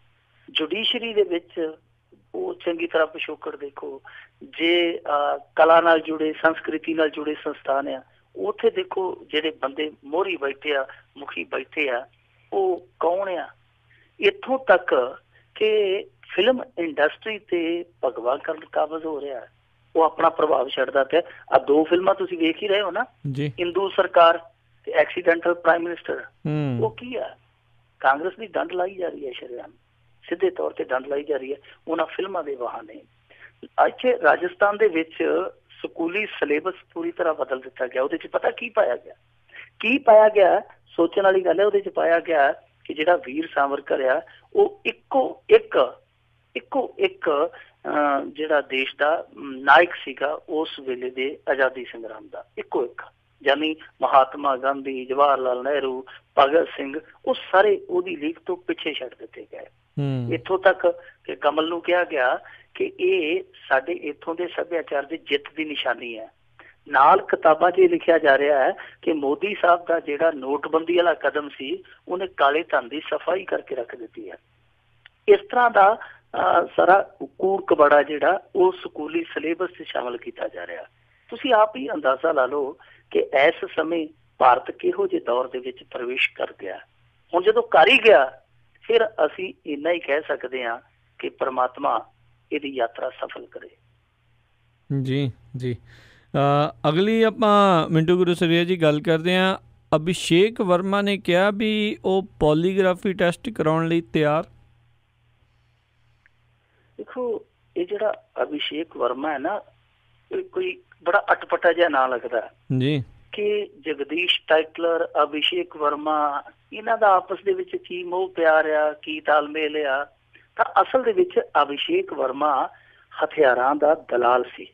ਜੁਡੀਸ਼ਰੀ ਦੇ ਵਿੱਚ ਉਹ ਚੰਗੀ ਤਰ੍ਹਾਂ ਪਿਛੋਕੜ ਦੇਖੋ। ਜੇ ਕਲਾ ਨਾਲ ਜੁੜੇ, ਸੰਸਕ੍ਰਿਤੀ ਨਾਲ ਜੁੜੇ ਸੰਸਥਾਨ ਆ, ਉੱਥੇ ਦੇਖੋ ਜਿਹੜੇ ਬੰਦੇ ਮੋਹਰੀ ਬੈਠੇ ਆ, ਮੁਖੀ ਬੈਠੇ ਆ, ਉਹ ਕੌਣ ਆ। ਇੱਥੋਂ ਤੱਕ ਕਿ ਫਿਲਮ ਇੰਡਸਟਰੀ ਤੇ ਭਗਵਾ ਕਰਨ ਕਾਬਜ਼ ਹੋ ਰਿਹਾ, ਉਹ ਆਪਣਾ ਪ੍ਰਭਾਵ ਛੱਡਦਾ ਪਿਆ। ਆ 2 ਫਿਲਮਾਂ ਤੁਸੀਂ ਵੇਖ ਹੀ ਰਹੇ ਹੋ ਨਾ, ਹਿੰਦੂ ਸਰਕਾਰ ਤੇ ਐਕਸੀਡੈਂਟਲ ਪ੍ਰਾਈਮ ਮਿਨਿਸਟਰ। ਉਹ ਕੀ ਆ, ਕਾਂਗਰਸ ਦੀ ਡੰਡ ਲਾਈ ਜਾ ਰਹੀ ਹੈ, ਸ਼ਰੇਆਮ ਸਿੱਧੇ ਤੌਰ ਤੇ ਡੰਡ ਲਾਈ ਜਾ ਰਹੀ ਹੈ ਉਹਨਾਂ ਫਿਲਮਾਂ ਦੇ ਬਹਾਨੇ। ਇੱਥੇ ਰਾਜਸਥਾਨ ਦੇ ਵਿੱਚ ਸਕੂਲੀ ਸਿਲੇਬਸ ਪੂਰੀ ਤਰ੍ਹਾਂ ਬਦਲ ਦਿੱਤਾ ਗਿਆ। ਉਹਦੇ 'ਚ ਪਤਾ ਕੀ ਪਾਇਆ ਗਿਆ, ਕੀ ਪਾਇਆ ਗਿਆ, ਸੋਚਣ ਵਾਲੀ ਗੱਲ ਹੈ। ਉਹਦੇ 'ਚ ਪਾਇਆ ਗਿਆ ਕਿ ਜਿਹੜਾ ਵੀਰ ਸਾਵਰਕਰ ਆ ਉਹ ਇੱਕੋ ਇੱਕ ਜਿਹੜਾ ਦੇਸ਼ ਦਾ ਨਾਇਕ ਸੀਗਾ ਉਸ ਵੇਲੇ ਦੇ ਆਜ਼ਾਦੀ ਸੰਗਰਾਮ ਦਾ, ਇੱਕੋ ਇੱਕ। ਯਾਨੀ ਮਹਾਤਮਾ ਗਾਂਧੀ, ਜਵਾਹਰ ਲਾਲ ਨਹਿਰੂ, ਭਗਤ ਸਿੰਘ, ਉਹ ਸਾਰੇ ਉਹਦੀ ਲੀਕ ਤੋਂ ਪਿੱਛੇ ਛੱਡ ਦਿੱਤੇ ਗਏ। ਇੱਥੋਂ ਤੱਕ ਕਿ ਕਮਲ ਨੂੰ ਕਿਹਾ ਗਿਆ ਕਿ ਇਹ ਸਾਡੇ ਇੱਥੋਂ ਦੇ ਸੱਭਿਆਚਾਰ ਦੀ ਜਿੱਤ ਦੀ ਨਿਸ਼ਾਨੀ ਹੈ। ਨਾਲ ਕਿਤਾਬਾਂ 'ਚ ਇਹ ਲਿਖਿਆ ਜਾ ਰਿਹਾ ਹੈ ਕਿ ਮੋਦੀ ਸਾਹਿਬ ਦਾ ਜਿਹੜਾ ਨੋਟਬੰਦੀ ਵਾਲਾ ਕਦਮ ਸੀ, ਉਹਨੇ ਕਾਲੇ ਧਨ ਦੀ ਸਫਾਈ ਕਰਕੇ ਰੱਖ ਦਿੱਤੀ ਹੈ। ਇਸ ਤਰ੍ਹਾਂ ਦਾ ਸਾਰਾ ਕੂੜ ਕਬਾੜਾ ਜਿਹੜਾ ਉਹ ਸਕੂਲੀ ਸਿਲੇਬਸ 'ਚ ਸ਼ਾਮਲ ਕੀਤਾ ਜਾ ਰਿਹਾ। ਤੁਸੀਂ ਆਪ ਹੀ ਅੰਦਾਜ਼ਾ ਲਾ ਲਓ ਕਿ ਇਸ ਸਮੇਂ ਭਾਰਤ ਕਿਹੋ ਜਿਹੇ ਦੌਰ ਦੇ ਵਿੱਚ ਪ੍ਰਵੇਸ਼ ਕਰ ਗਿਆ। ਹੁਣ ਜਦੋਂ ਕਰ ਹੀ ਗਿਆ ਫਿਰ ਅਸੀਂ ਇੰਨਾ ਹੀ ਕਹਿ ਸਕਦੇ ਹਾਂ ਕਿ ਪ੍ਰਮਾਤਮਾ ਇਹਦੀ ਯਾਤਰਾ ਸਫਲ ਕਰੇ। ਜੀ ਜੀ। ਅਗਲੀ ਆਪਾਂ ਮਿੰਟੂ ਗੁਰਸਰੀਆ ਜੀ ਗੱਲ ਕਰਦੇ ਹਾਂ। ਅਭਿਸ਼ੇਕ ਵਰਮਾ ਨੇ ਕਿਹਾ ਵੀ ਉਹ ਪੋਲੀਗ੍ਰਾਫੀ ਟੈਸਟ ਕਰਾਉਣ ਲਈ ਤਿਆਰ। ਦੇਖੋ ਇਹ ਜਿਹੜਾ ਅਭਿਸ਼ੇਕ ਵਰਮਾ ਹੈ ਨਾ, ਕੋਈ ਬੜਾ ਅਟਪਟਾ ਜਿਹਾ ਨਾਂ ਲੱਗਦਾ ਜੀ ਕਿ ਜਗਦੀਸ਼ ਟਾਈਟਲਰ, ਅਭਿਸ਼ੇਕ ਵਰਮਾ, ਇਹਨਾਂ ਦਾ ਆਪਸ ਦੇ ਵਿੱਚ ਕੀ ਮੋਹ ਪਿਆਰ ਆ, ਕੀ ਤਾਲਮੇਲ ਆ। ਤਾਂ ਅਸਲ ਦੇ ਵਿੱਚ ਅਭਿਸ਼ੇਕ ਵਰਮਾ ਹਥਿਆਰਾਂ ਦਾ ਦਲਾਲ ਸੀ,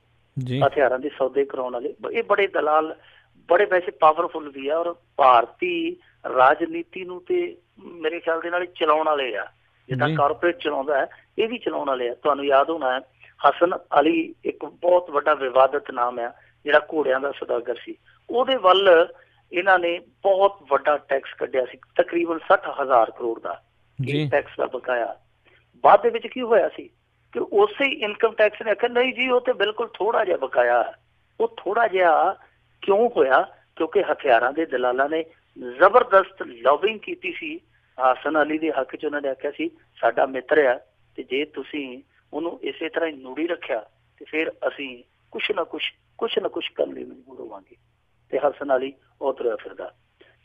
ਹਥਿਆਰਾਂ ਦੇ ਸੌਦੇ ਕਰਾਉਣ ਵਾਲੇ। ਇਹ ਬੜੇ ਦਲਾਲ, ਬੜੇ ਵੈਸੇ ਪਾਵਰਫੁਲ ਵੀ ਆ, ਔਰ ਭਾਰਤੀ ਰਾਜਨੀਤੀ ਨੂੰ ਤੇ ਮੇਰੇ ਖਿਆਲ ਦੇ ਨਾਲ ਚਲਾਉਣ ਵਾਲੇ ਆ। ਜਿੱਦਾਂ ਕਾਰਪੋਰੇਟ ਚਲਾਉਂਦਾ ਹੈ, ਇਹ ਵੀ ਚਲਾਉਣ ਵਾਲੇ ਆ। ਤੁਹਾਨੂੰ ਯਾਦ ਹੋਣਾ ਹੈ ਹਸਨ ਅਲੀ ਇੱਕ ਬਹੁਤ ਵੱਡਾ ਵਿਵਾਦਤ ਨਾਮ ਆ ਜਿਹੜਾ ਘੋੜਿਆਂ ਦਾ ਸੌਦਾਗਰ ਸੀ। ਉਹਦੇ ਵੱਲ ਇਹਨਾਂ ਨੇ ਬਹੁਤ ਵੱਡਾ ਟੈਕਸ ਕੱਢਿਆ ਸੀ, ਤਕਰੀਬਨ 60,000 ਕਰੋੜ ਦਾ ਟੈਕਸ ਦਾ ਬਕਾਇਆ। ਬਾਅਦ ਦੇ ਵਿੱਚ ਕੀ ਹੋਇਆ ਸੀ ਕਿ ਉਸੇ ਇਨਕਮ ਟੈਕਸ ਨੇ ਆਖਿਆ ਨਹੀਂ ਜੀ ਉਹ ਤੇ ਬਿਲਕੁਲ ਥੋੜਾ ਜਿਹਾ ਬਕਾਇਆ। ਉਹ ਥੋੜਾ ਜਿਹਾ ਕਿਉਂ ਹੋਇਆ? ਕਿਉਂਕਿ ਹਥਿਆਰਾਂ ਦੇ ਦਲਾਲਾਂ ਨੇ ਜ਼ਬਰਦਸਤ ਲੌਬਿੰਗ ਕੀਤੀ ਸੀ ਹਸਨ ਅਲੀ ਦੇ ਹੱਕ 'ਚ। ਉਹਨਾਂ ਨੇ ਆਖਿਆ ਸੀ ਸਾਡਾ ਮਿੱਤਰ ਆ, ਤੇ ਜੇ ਤੁਸੀਂ ਉਹਨੂੰ ਇਸੇ ਤਰ੍ਹਾਂ ਹੀ ਨੂੜੀ ਰੱਖਿਆ ਤੇ ਫਿਰ ਅਸੀਂ ਕੁਛ ਨਾ ਕੁਛ ਕਰਨ ਲਈ ਮਜਬੂਰ ਹੋਵਾਂਗੇ। ਤੇ ਹਸਨ ਅਲੀ ਉਹ ਤੁਰਿਆ ਫਿਰਦਾ।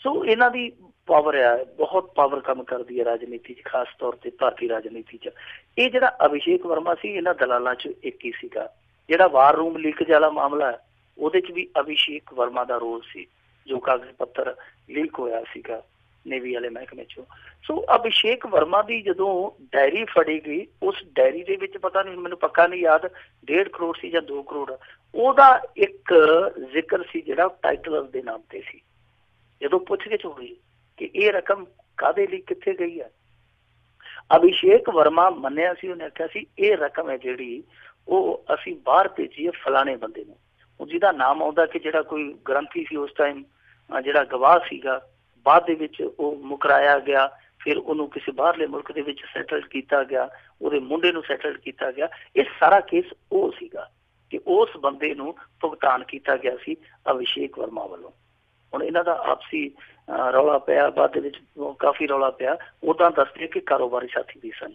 ਸੋ ਇਹਨਾਂ ਦੀ ਪਾਵਰ ਆ, ਬਹੁਤ ਪਾਵਰ ਕੰਮ ਕਰਦੀ ਹੈ ਰਾਜਨੀਤੀ 'ਚ, ਖਾਸ ਤੌਰ ਤੇ ਭਾਰਤੀ ਰਾਜਨੀਤੀ 'ਚ। ਇਹ ਜਿਹੜਾ ਅਭਿਸ਼ੇਕ ਵਰਮਾ ਸੀ ਇਹਨਾਂ ਦਲਾਲਾਂ 'ਚ ਇੱਕ ਹੀ ਸੀਗਾ। ਜਿਹੜਾ ਵਾਰ ਰੂਮ ਲੀਕੇਜ ਵਾਲਾ ਮਾਮਲਾ ਹੈ ਉਹਦੇ 'ਚ ਵੀ ਅਭਿਸ਼ੇਕ ਵਰਮਾ ਦਾ ਰੋਲ ਸੀ, ਜੋ ਕਾਗਜ਼ ਪੱਤਰ ਲੀਕ ਹੋਇਆ ਸੀਗਾ ਨੇਵੀ ਵਾਲੇ ਮਹਿਕਮੇ 'ਚੋਂ। ਸੋ ਅਭਿਸ਼ੇਕ ਵਰਮਾ ਦੀ ਜਦੋਂ ਡਾਇਰੀ ਫੜੀ ਗਈ, ਉਸ ਡਾਇਰੀ ਦੇ ਵਿੱਚ ਪਤਾ ਨਹੀਂ, ਮੈਨੂੰ ਪੱਕਾ ਨਹੀਂ ਯਾਦ, 1.5 ਕਰੋੜ ਸੀ ਜਾਂ 2 ਕਰੋੜ, ਉਹਦਾ ਇੱਕ ਜ਼ਿਕਰ ਸੀ ਜਿਹੜਾ ਟਾਈਟਲਰ ਦੇ ਨਾਮ ਤੇ ਸੀ। ਜਦੋਂ ਪੁੱਛਗਿੱਛ ਹੋਈ ਕਿ ਇਹ ਰਕਮ ਕਾਹਦੇ ਲਈ ਕਿੱਥੇ ਗਈ ਹੈ, ਅਭਿਸ਼ੇਕ ਵਰਮਾ ਮੰਨਿਆ ਸੀ, ਉਹਨੇ ਆਖਿਆ ਸੀ ਇਹ ਰਕਮ ਹੈ ਜਿਹੜੀ ਉਹ ਅਸੀਂ ਬਾਹਰ ਭੇਜੀਏ ਫਲਾਣੇ ਬੰਦੇ ਨੂੰ। ਉਹ ਜਿਹਦਾ ਨਾਮ ਆਉਂਦਾ ਕਿ ਜਿਹੜਾ ਕੋਈ ਗ੍ਰੰਥੀ ਸੀ ਉਸ ਟਾਈਮ, ਜਿਹੜਾ ਗਵਾਹ ਸੀਗਾ, ਬਾਅਦ ਦੇ ਵਿੱਚ ਉਹ ਮੁਕਰਾਇਆ ਗਿਆ, ਫਿਰ ਉਹਨੂੰ ਕਿਸੇ ਬਾਹਰਲੇ ਮੁਲਕ ਦੇ ਵਿੱਚ ਸੈਟਲ ਕੀਤਾ ਗਿਆ, ਉਹਦੇ ਮੁੰਡੇ ਨੂੰ ਸੈਟਲ ਕੀਤਾ ਗਿਆ। ਇਹ ਸਾਰਾ ਕੇਸ ਉਹ ਸੀਗਾ ਕਿ ਉਸ ਬੰਦੇ ਨੂੰ ਭੁਗਤਾਨ ਕੀਤਾ ਗਿਆ ਸੀ ਅਭਿਸ਼ੇਕ ਵਰਮਾ ਵੱਲੋਂ। ਹੁਣ ਇਹਨਾਂ ਦਾ ਆਪਸੀ ਰੌਲਾ ਪਿਆ, ਬਾਅਦ ਦੇ ਵਿੱਚ ਕਾਫੀ ਰੌਲਾ ਪਿਆ। ਉਦਾਂ ਦੱਸਦੇ ਕਿ ਕਾਰੋਬਾਰੀ ਸਾਥੀ ਵੀ ਸਨ।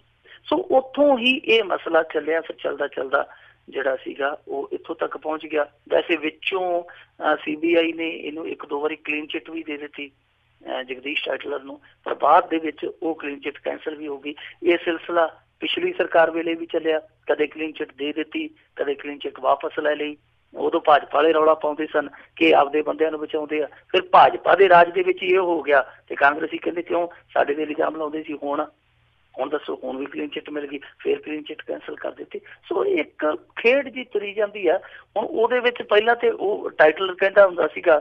ਸੋ ਉੱਥੋਂ ਹੀ ਇਹ ਮਸਲਾ ਚੱਲਿਆ। ਫਿਰ ਚੱਲਦਾ ਜਿਹੜਾ ਸੀਗਾ ਉਹ ਇੱਥੋਂ ਤੱਕ ਪਹੁੰਚ ਗਿਆ। ਵੈਸੇ ਵਿੱਚੋਂ CBI ਨੇ ਇਹਨੂੰ 1-2 ਵਾਰੀ ਕਲੀਨ ਚਿੱਟ ਵੀ ਦੇ ਦਿੱਤੀ ਜਗਦੀਸ਼ ਟਾਈਟਲਰ ਨੂੰ, ਪਰ ਬਾਅਦ ਦੇ ਵਿੱਚ ਉਹ ਕਲੀਨ ਚਿੱਟ ਕੈਂਸਲ ਵੀ ਹੋ ਗਈ। ਇਹ ਸਿਲਸਿਲਾ ਪਿਛਲੀ ਸਰਕਾਰ ਵੇਲੇ ਵੀ ਚੱਲਿਆ, ਕਦੇ ਕਲੀਨ ਚਿੱਟ ਦੇ ਦਿੱਤੀ, ਕਦੇ ਕਲੀਨ ਚਿੱਟ ਵਾਪਸ ਲੈ ਲਈ। ਉਦੋਂ ਭਾਜਪਾ ਵਾਲੇ ਰੌਲਾ ਪਾਉਂਦੇ ਸਨ ਕਿ ਆਪਦੇ ਬੰਦਿਆਂ ਨੂੰ ਬਚਾਉਂਦੇ ਆ। ਫਿਰ ਭਾਜਪਾ ਦੇ ਰਾਜ ਦੇ ਵਿੱਚ ਇਹ ਹੋ ਗਿਆ ਤੇ ਕਾਂਗਰਸੀ ਕਹਿੰਦੇ ਕਿਉਂ ਸਾਡੇ ਤੇ ਇਲਜ਼ਾਮ ਲਾਉਂਦੇ ਸੀ। ਹੁਣ ਦੱਸੋ, ਹੁਣ ਵੀ ਕਲੀਨ ਚਿੱਟ ਮਿਲ ਗਈ, ਫਿਰ ਕਲੀਨ ਚਿੱਟ ਕੈਂਸਲ ਕਰ ਦਿੱਤੀ। ਸੋ ਇੱਕ ਖੇਡ ਜੀ ਤੁਰੀ ਜਾਂਦੀ ਆ। ਹੁਣ ਉਹਦੇ ਵਿੱਚ ਪਹਿਲਾਂ ਤੇ ਉਹ ਟਾਈਟਲਰ ਕਹਿੰਦਾ ਹੁੰਦਾ ਸੀਗਾ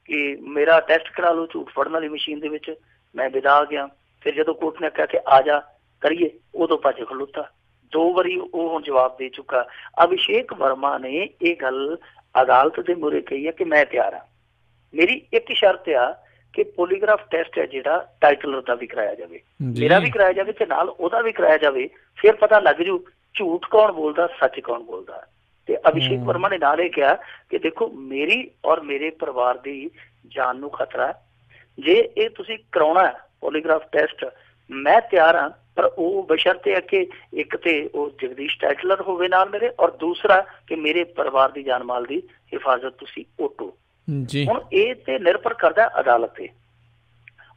ਕਿ ਮੇਰਾ ਟੈਸਟ ਕਰਾ ਲਓ ਝੂਠ ਫੜਨ ਵਾਲੀ ਮਸ਼ੀਨ ਦੇ ਵਿੱਚ, ਮੈਂ ਵਿਦਾ ਆ ਗਿਆ। ਫਿਰ ਜਦੋਂ ਕੋਰਟ ਨੇ ਕਿਹਾ ਕਿ ਆ ਜਾ ਕਰੀਏ, ਉਦੋਂ ਭੱਜ ਖਲੋਤਾ। 2 ਵਾਰੀ ਉਹ ਹੁਣ ਜਵਾਬ ਦੇ ਚੁੱਕਾ। ਅਭਿਸ਼ੇਕ ਵਰਮਾ ਨੇ ਇਹ ਗੱਲ ਅਦਾਲਤ ਦੇ ਮੂਹਰੇ ਕਹੀ ਹੈ ਕਿ ਮੈਂ ਤਿਆਰ ਹਾਂ, ਮੇਰੀ ਇੱਕ ਸ਼ਰਤ ਆ ਕਿ ਪੋਲੀਗ੍ਰਾਫ ਟੈਸਟ ਹੈ ਜਿਹੜਾ ਟਾਈਟਲਰ ਦਾ ਵੀ ਕਰਾਇਆ ਜਾਵੇ, ਮੇਰਾ ਵੀ ਕਰਾਇਆ ਜਾਵੇ ਤੇ ਨਾਲ ਉਹਦਾ ਵੀ ਕਰਾਇਆ ਜਾਵੇ। ਫਿਰ ਪਤਾ ਲੱਗ ਜੂ ਝੂਠ ਕੌਣ ਬੋਲਦਾ, ਸੱਚ ਕੌਣ ਬੋਲਦਾ। ਤੇ ਅਭਿਸ਼ੇਕ ਵਰਮਾ ਨੇ ਨਾਲ ਇਹ ਕਿਹਾ ਕਿ ਦੇਖੋ ਮੇਰੀ ਔਰ ਮੇਰੇ ਪਰਿਵਾਰ ਦੀ ਜਾਨ ਨੂੰ ਖਤਰਾ, ਜੇ ਇਹ ਤੁਸੀਂ ਕਰਾਉਣਾ ਪੋਲੀਗ੍ਰਾਫ ਟੈਸਟ ਮੈਂ ਤਿਆਰ ਹਾਂ, ਪਰ ਉਹ ਬਸ਼ਰਤੇ ਹੈ ਕਿ ਇੱਕ ਤੇ ਉਹ ਜਗਦੀਸ਼ ਟਾਈਟਲਰ ਹੋਵੇ ਨਾਲ ਮੇਰੇ, ਔਰ ਦੂਸਰਾ ਕਿ ਮੇਰੇ ਪਰਿਵਾਰ ਦੀ ਜਾਨ ਮਾਲ ਦੀ ਹਿਫਾਜ਼ਤ ਤੁਸੀਂ ਓਟੋ। ਹੁਣ ਇਹ ਤੇ ਨਿਰਭਰ ਕਰਦਾ ਅਦਾਲਤ ਤੇ।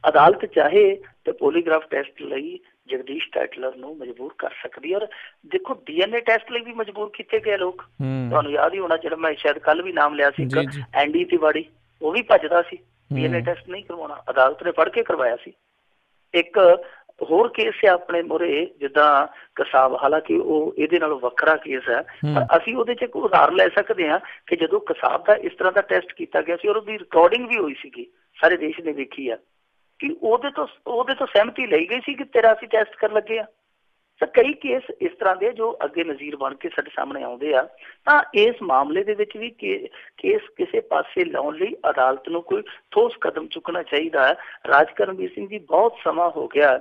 ਅਦਾਲਤ ਚਾਹੇ ਤੇ ਪੋਲੀਗ੍ਰਾਫ ਟੈਸਟ ਲਈ ਜਗਦੀਸ਼ ਟਾਈਟਲਰ ਨੂੰ ਮਜਬੂਰ ਕਰ ਸਕਦੀ ਹੈ। ਔਰ ਦੇਖੋ DNA ਟੈਸਟ ਲਈ ਵੀ ਮਜਬੂਰ ਕੀਤੇ ਗਏ ਲੋਕ। ਤੁਹਾਨੂੰ ਯਾਦ ਹੀ ਹੋਣਾ, ਜਿਹੜਾ ਮੈਂ ਸ਼ਾਇਦ ਕੱਲ ਵੀ ਨਾਮ ਲਿਆ ਸੀ, ਐਂਡੀ ਤਿਵਾੜੀ, ਉਹ ਵੀ ਭੱਜਦਾ ਸੀ DNA ਟੈਸਟ ਨਹੀਂ ਕਰਵਾਉਣਾ, ਅਦਾਲਤ ਨੇ ਫੜ ਕੇ ਕਰਵਾਇਆ ਸੀ। ਇੱਕ ਹੋਰ ਕੇਸ ਹੈ ਆਪਣੇ ਮੂਹਰੇ ਜਿੱਦਾਂ ਕਸਾਬ, ਹਾਲਾਂਕਿ ਉਹ ਇਹਦੇ ਨਾਲੋਂ ਵੱਖਰਾ ਕੇਸ ਹੈ, ਪਰ ਅਸੀਂ ਉਹਦੇ 'ਚ ਇੱਕ ਉਦਾਹਰਨ ਲੈ ਸਕਦੇ ਹਾਂ ਕਿ ਜਦੋਂ ਕਸਾਬ ਦਾ ਇਸ ਤਰ੍ਹਾਂ ਦਾ ਟੈਸਟ ਕੀਤਾ ਗਿਆ ਸੀ ਔਰ ਉਹਦੀ ਰਿਕਾਰਡਿੰਗ ਵੀ ਹੋਈ ਸੀਗੀ, ਸਾਰੇ ਦੇਸ਼ ਨੇ ਵੇਖੀ ਆ, ਕਿ ਉਹਦੇ ਤੋਂ ਸਹਿਮਤੀ ਲਈ ਗਈ ਸੀ ਕਿ ਤੇਰਾ ਅਸੀਂ ਟੈਸਟ ਕਰਨ ਲੱਗੇ ਆ। ਤਾਂ ਕਈ ਕੇਸ ਇਸ ਤਰ੍ਹਾਂ ਦੇ ਜੋ ਅੱਗੇ ਨਜ਼ੀਰ ਬਣ ਕੇ ਸਾਡੇ ਸਾਹਮਣੇ ਆਉਂਦੇ ਆ। ਤਾਂ ਇਸ ਮਾਮਲੇ ਦੇ ਵਿੱਚ ਵੀ ਕੇਸ ਕਿਸੇ ਪਾਸੇ ਲਾਉਣ ਲਈ ਅਦਾਲਤ ਨੂੰ ਕੋਈ ਠੋਸ ਕਦਮ ਚੁੱਕਣਾ ਚਾਹੀਦਾ ਹੈ। ਰਾਜ ਕਰਮਵੀਰ ਸਿੰਘ ਜੀ, ਬਹੁਤ ਸਮਾਂ ਹੋ ਗਿਆ,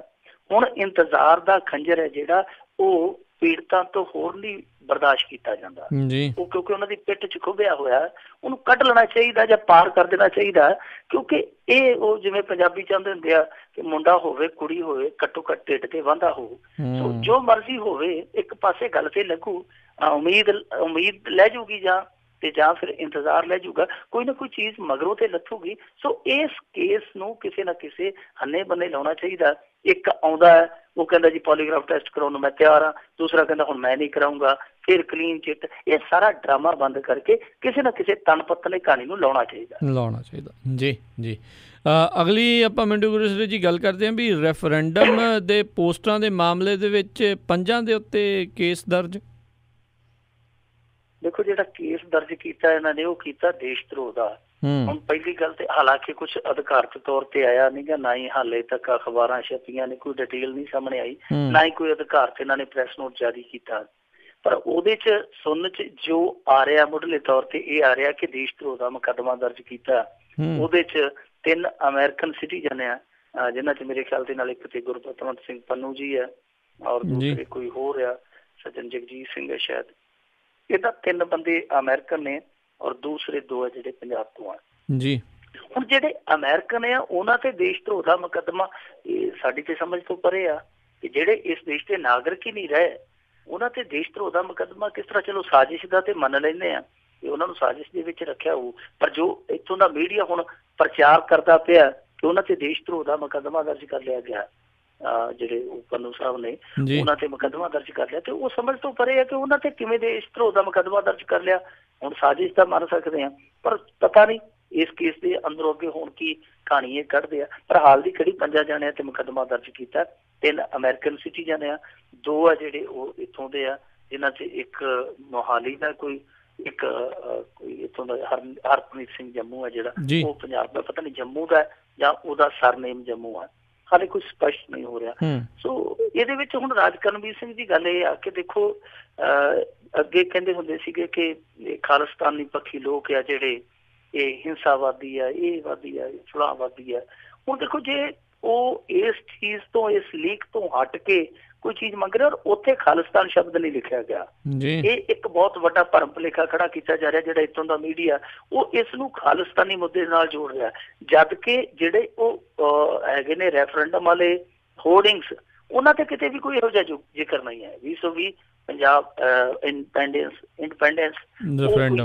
ਹੁਣ ਇੰਤਜ਼ਾਰ ਦਾ ਖੰਜਰ ਹੈ ਜਿਹੜਾ ਉਹ ਪੀੜਤਾਂ ਤੋਂ ਹੋਰ ਨਹੀਂ ਬਰਦਾਸ਼ਤ ਕੀਤਾ ਜਾਂਦਾ। ਜੀ ਉਹ ਕਿਉਂਕਿ ਉਹਨਾਂ ਦੀ ਪਿੱਠ 'ਚ ਖੁੱਭਿਆ ਹੋਇਆ, ਉਹਨੂੰ ਕੱਢ ਲੈਣਾ ਚਾਹੀਦਾ ਜਾਂ ਪਾਰ ਕਰ ਦੇਣਾ ਚਾਹੀਦਾ। ਕਿਉਂਕਿ ਇਹ ਉਹ ਜਿਵੇਂ ਪੰਜਾਬੀ ਚਾਹੁੰਦੇ ਹੁੰਦੇ ਆ ਕਿ ਮੁੰਡਾ ਹੋਵੇ ਕੁੜੀ ਹੋਵੇ ਘੱਟੋ ਘੱਟ ਢਿੱਡ ਤੇ ਵਾਂਧਾ ਹੋ। ਸੋ ਜੋ ਮਰਜ਼ੀ ਹੋਵੇ ਇੱਕ ਪਾਸੇ ਗੱਲ ਤੇ ਲੱਗੂ, ਉਮੀਦ ਲੈ ਜੂਗੀ ਜਾਂ ਫਿਰ ਇੰਤਜ਼ਾਰ ਲੈ ਜੂਗਾ, ਕੋਈ ਨਾ ਕੋਈ ਚੀਜ਼ ਮਗਰੋਂ ਤੇ ਲੱਥੂਗੀ। ਸੋ ਇਸ ਕੇਸ ਨੂੰ ਕਿਸੇ ਨਾ ਕਿਸੇ ਹੰਨੇ ਬੰਨੇ ਲਾਉਣਾ ਚਾਹੀਦਾ। ਇੱਕ ਆਉਂਦਾ ਹੈ ਉਹ ਕਹਿੰਦਾ ਜੀ ਪੋਲੀਗ੍ਰਾਫ ਟੈਸਟ ਕਰਾਉਣ ਨੂੰ ਮੈਂ ਤਿਆਰ ਹਾਂ, ਦੂਸਰਾ ਕਹਿੰਦਾ ਹੁਣ ਮੈਂ ਨਹੀਂ ਕਰਾਊਂਗਾ, ਫਿਰ ਕਲੀਨ ਚਿੱਟ। ਇਹ ਸਾਰਾ ਡਰਾਮਾ ਬੰਦ ਕਰਕੇ ਕਿਸੇ ਨਾ ਕਿਸੇ ਤਣ ਪੱਤਲੇ ਕਹਾਣੀ ਨੂੰ ਲਾਉਣਾ ਚਾਹੀਦਾ। ਜੀ ਜੀ। ਅਗਲੀ ਆਪਾਂ ਮਿੰਟੂ ਗੁਰਸਰੇ ਜੀ ਗੱਲ ਕਰਦੇ ਹਾਂ ਵੀ ਰੈਫਰੈਂਡਮ ਦੇ ਪੋਸਟਰਾਂ ਦੇ ਮਾਮਲੇ ਦੇ ਵਿੱਚ 5 ਦੇ ਉੱਤੇ ਕੇਸ ਦਰਜ। ਦੇਖੋ ਜਿਹੜਾ ਕੇਸ ਦਰਜ ਕੀਤਾ ਇਹਨਾਂ ਨੇ ਉਹ ਕੀਤਾ ਦੇਸ਼ ਧਰੋਹ ਦਾ। ਹੁਣ ਪਹਿਲੀ ਗੱਲ ਤੇ ਹਾਲਾਂਕਿ ਕੁਛ ਅਧਿਕਾਰਤ ਤੌਰ ਤੇ ਆਇਆ ਨਹੀਂ ਗਾ, ਨਾ ਹੀ ਹਾਲੇ ਤੱਕ ਅਖਬਾਰਾਂ ਛਪੀਆਂ ਨੇ, ਕੋਈ ਡਿਟੇਲ ਨਹੀਂ ਸਾਹਮਣੇ ਆਈ, ਨਾ ਹੀ ਕੋਈ ਅਧਿਕਾਰਤ ਇਹਨਾਂ ਨੇ ਪ੍ਰੈਸ ਨੋਟ ਜਾਰੀ ਕੀਤਾ। ਪਰ ਉਹਦੇ 'ਚ ਸੁਣਨ 'ਚ ਜੋ ਆ ਰਿਹਾ ਮੁੱਢਲੇ ਤੌਰ ਤੇ ਇਹ ਆ ਰਿਹਾ ਕਿ ਦੇਸ਼ ਧਰੋਹ ਦਾ ਮੁਕੱਦਮਾ ਦਰਜ ਕੀਤਾ। ਉਹਦੇ 'ਚ 3 ਅਮਰੀਕਨ ਸਿਟੀਜ਼ਨ ਆ, ਜਿਨ੍ਹਾਂ 'ਚ ਮੇਰੇ ਖਿਆਲ ਦੇ ਨਾਲ ਇੱਕ ਤੇ ਗੁਰਬਖਸ਼ ਸਿੰਘ ਪੰਨੂ ਜੀ ਹੈ ਔਰ ਦੂਸਰੇ ਕੋਈ ਹੋਰ ਆ ਸੱਜਣ ਜਗਜੀਤ ਸਿੰਘ ਹੈ ਸ਼ਾਇਦ। ਇਹਦਾ 3 ਬੰਦੇ ਅਮਰੀਕਨ ਨੇ ਔਰ ਦੂਸਰੇ 2 ਆ ਜਿਹੜੇ ਪੰਜਾਬ ਤੋਂ ਆ ਜੀ। ਹੁਣ ਜਿਹੜੇ ਅਮਰੀਕਨ ਆ ਉਹਨਾਂ ਤੇ ਦੇਸ਼ ਧਰੋਹ ਦਾ ਮੁਕੱਦਮਾ ਇਹ ਸਾਡੀ ਤੇ ਸਮਝ ਤੋਂ ਪਰੇ ਆ ਕਿ ਜਿਹੜੇ ਇਸ ਦੇਸ਼ ਦੇ ਨਾਗਰਿਕ ਹੀ ਨਹੀਂ ਰਹੇ ਉਹਨਾਂ ਤੇ ਦੇਸ਼ ਧਰੋਹ ਦਾ ਮੁਕੱਦਮਾ ਕਿਸ ਤਰ੍ਹਾਂ। ਚਲੋ ਸਾਜ਼ਿਸ਼ ਦਾ ਤੇ ਮੰਨ ਲੈਂਦੇ ਆ ਕਿ ਉਹਨਾਂ ਨੂੰ ਸਾਜ਼ਿਸ਼ ਦੇ ਵਿੱਚ ਰੱਖਿਆ ਹੋਊ, ਪਰ ਜੋ ਇੱਥੋਂ ਦਾ ਮੀਡੀਆ ਹੁਣ ਪ੍ਰਚਾਰ ਕਰਦਾ ਪਿਆ ਕਿ ਉਹਨਾਂ ਤੇ ਦੇਸ਼ ਧਰੋਹ ਦਾ ਮੁਕੱਦਮਾ ਦਰਜ ਕਰ ਲਿਆ ਗਿਆ, ਜਿਹੜੇ ਪੰਨੂ ਸਾਹਿਬ ਨੇ ਉਹਨਾਂ ਤੇ ਮੁਕੱਦਮਾ ਦਰਜ ਕਰ ਲਿਆ, ਤੇ ਉਹ ਸਮਝ ਤੋਂ ਪਰੇ ਹੈ ਕਿ ਉਹਨਾਂ ਤੇ ਕਿਵੇਂ ਦੇਸ਼ ਧਰੋਹ ਦਾ ਮੁਕੱਦਮਾ ਦਰਜ ਕਰ ਲਿਆ। ਹੁਣ ਸਾਜ਼ਿਸ਼ ਤਾਂ ਮੰਨ ਸਕਦੇ ਹਾਂ, ਪਰ ਪਤਾ ਨਹੀਂ ਇਸ ਕੇਸ ਦੇ ਅੰਦਰੋਂ ਅੱਗੇ ਹੁਣ ਕੀ ਕਹਾਣੀ ਇਹ ਕੱਢਦੇ ਆ। ਪਰ ਹਾਲ ਦੀ ਘੜੀ 5 ਜਣਿਆਂ ਤੇ ਮੁਕੱਦਮਾ ਦਰਜ ਕੀਤਾ। 3 ਅਮਰੀਕਨ ਸਿਟੀਜ਼ਨ ਆ, 2 ਆ ਜਿਹੜੇ ਉਹ ਇੱਥੋਂ ਦੇ ਆ, ਜਿਨ੍ਹਾਂ 'ਚ ਇੱਕ ਮੋਹਾਲੀ ਦਾ ਕੋਈ ਇੱਥੋਂ ਦਾ ਹਰਪ੍ਰੀਤ ਸਿੰਘ ਜੰਮੂ ਆ ਜਿਹੜਾ ਉਹ ਪੰਜਾਬ ਦਾ, ਪਤਾ ਨਹੀਂ ਜੰਮੂ ਦਾ ਜਾਂ ਉਹਦਾ ਸਰਨੇਮ ਜੰਮੂ ਆ, ਹਾਲੇ ਕੁਛ ਸਪਸ਼ਟ ਨਹੀਂ ਹੋ ਰਿਹਾ। ਸੋ ਇਹਦੇ ਵਿੱਚ ਹੁਣ ਰਾਜ ਕਰਨਵੀਰ ਸਿੰਘ ਦੀ ਗੱਲ ਇਹ ਆ ਕਿ ਦੇਖੋ ਅੱਗੇ ਕਹਿੰਦੇ ਹੁੰਦੇ ਸੀਗੇ ਕਿ ਖਾਲਿਸਤਾਨੀ ਪੱਖੀ ਲੋਕ ਆ ਜਿਹੜੇ ਇਹ ਹਿੰਸਾਵਾਦੀ ਆ, ਇਹ ਵਾਦੀ ਆ, ਫਲਾਵਾਦੀ ਆ। ਹੁਣ ਦੇਖੋ ਜੇ ਉਹ ਇਸ ਚੀਜ਼ ਤੋਂ ਇਸ ਲੀਕ ਤੋਂ ਹਟ ਕੇ ਕੋਈ ਚੀਜ਼ ਮੰਗ ਰਿਹਾ ਔਰ ਉੱਥੇ ਖਾਲਿਸਤਾਨ ਸ਼ਬਦ ਨਹੀਂ ਲਿਖਿਆ ਗਿਆ, ਇਹ ਇੱਕ ਬਹੁਤ ਵੱਡਾ ਭਰਮ ਭੁਲੇਖਾ ਖੜਾ ਕੀਤਾ ਜਾ ਰਿਹਾ। ਜਿਹੜਾ ਇੱਥੋਂ ਦਾ ਮੀਡੀਆ ਉਹ ਇਸ ਨੂੰ ਖਾਲਿਸਤਾਨੀ ਮੁੱਦੇ ਨਾਲ ਜੋੜ ਰਿਹਾ, ਜਦ ਕਿ ਜਿਹੜੇ ਉਹ ਹੈਗੇ ਨੇ ਰੈਫਰੈਂਡਮ ਵਾਲੇ ਹੋਰਡਿੰਗਸ ਉਹਨਾਂ ਤੇ ਕਿਤੇ ਵੀ ਕੋਈ ਇਹੋ ਜਿਹਾ ਜ਼ਿਕਰ ਨਹੀਂ ਹੈ। 2020 ਪੰਜਾਬ ਇੰਡੀਪੈਂਡੈਂਸ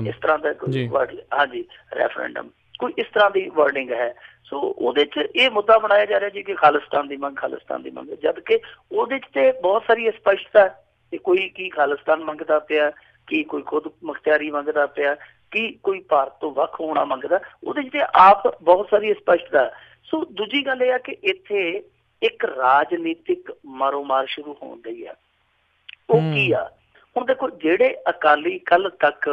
ਇਸ ਤਰ੍ਹਾਂ ਦਾ ਕੋਈ ਵਰਡ, ਹਾਂਜੀ ਰੈਫਰੈਂਡਮ ਕੋਈ ਇਸ ਤਰ੍ਹਾਂ ਦੀ ਵਰਡਿੰਗ ਹੈ। ਸੋ ਉਹਦੇ 'ਚ ਇਹ ਮੁੱਦਾ ਬਣਾਇਆ ਜਾ ਰਿਹਾ ਜੀ ਕਿ ਖਾਲਿਸਤਾਨ ਦੀ ਮੰਗ, ਜਦ ਕਿ ਉਹਦੇ 'ਚ ਤੇ ਬਹੁਤ ਸਾਰੀ ਸਪਸ਼ਟਤਾ ਕਿ ਕੋਈ ਕੀ ਖਾਲਿਸਤਾਨ ਮੰਗਦਾ ਪਿਆ, ਕੀ ਕੋਈ ਖੁਦ ਮੁਖਤਿਆਰੀ ਮੰਗਦਾ ਪਿਆ, ਕੀ ਕੋਈ ਭਾਰਤ ਤੋਂ ਵੱਖ ਹੋਣਾ ਮੰਗਦਾ, ਉਹਦੇ 'ਚ ਤੇ ਆਪ ਬਹੁਤ ਸਾਰੀ ਸਪਸ਼ਟਤਾ। ਸੋ ਦੂਜੀ ਗੱਲ ਇਹ ਆ ਕਿ ਇੱਥੇ ਇੱਕ ਰਾਜਨੀਤਿਕ ਮਾਰੋ-ਮਾਰ ਸ਼ੁਰੂ ਹੋਣ ਡਈ ਆ। ਉਹ ਕੀ ਆ? ਹੁਣ ਦੇਖੋ ਜਿਹੜੇ ਅਕਾਲੀ ਕੱਲ ਤੱਕ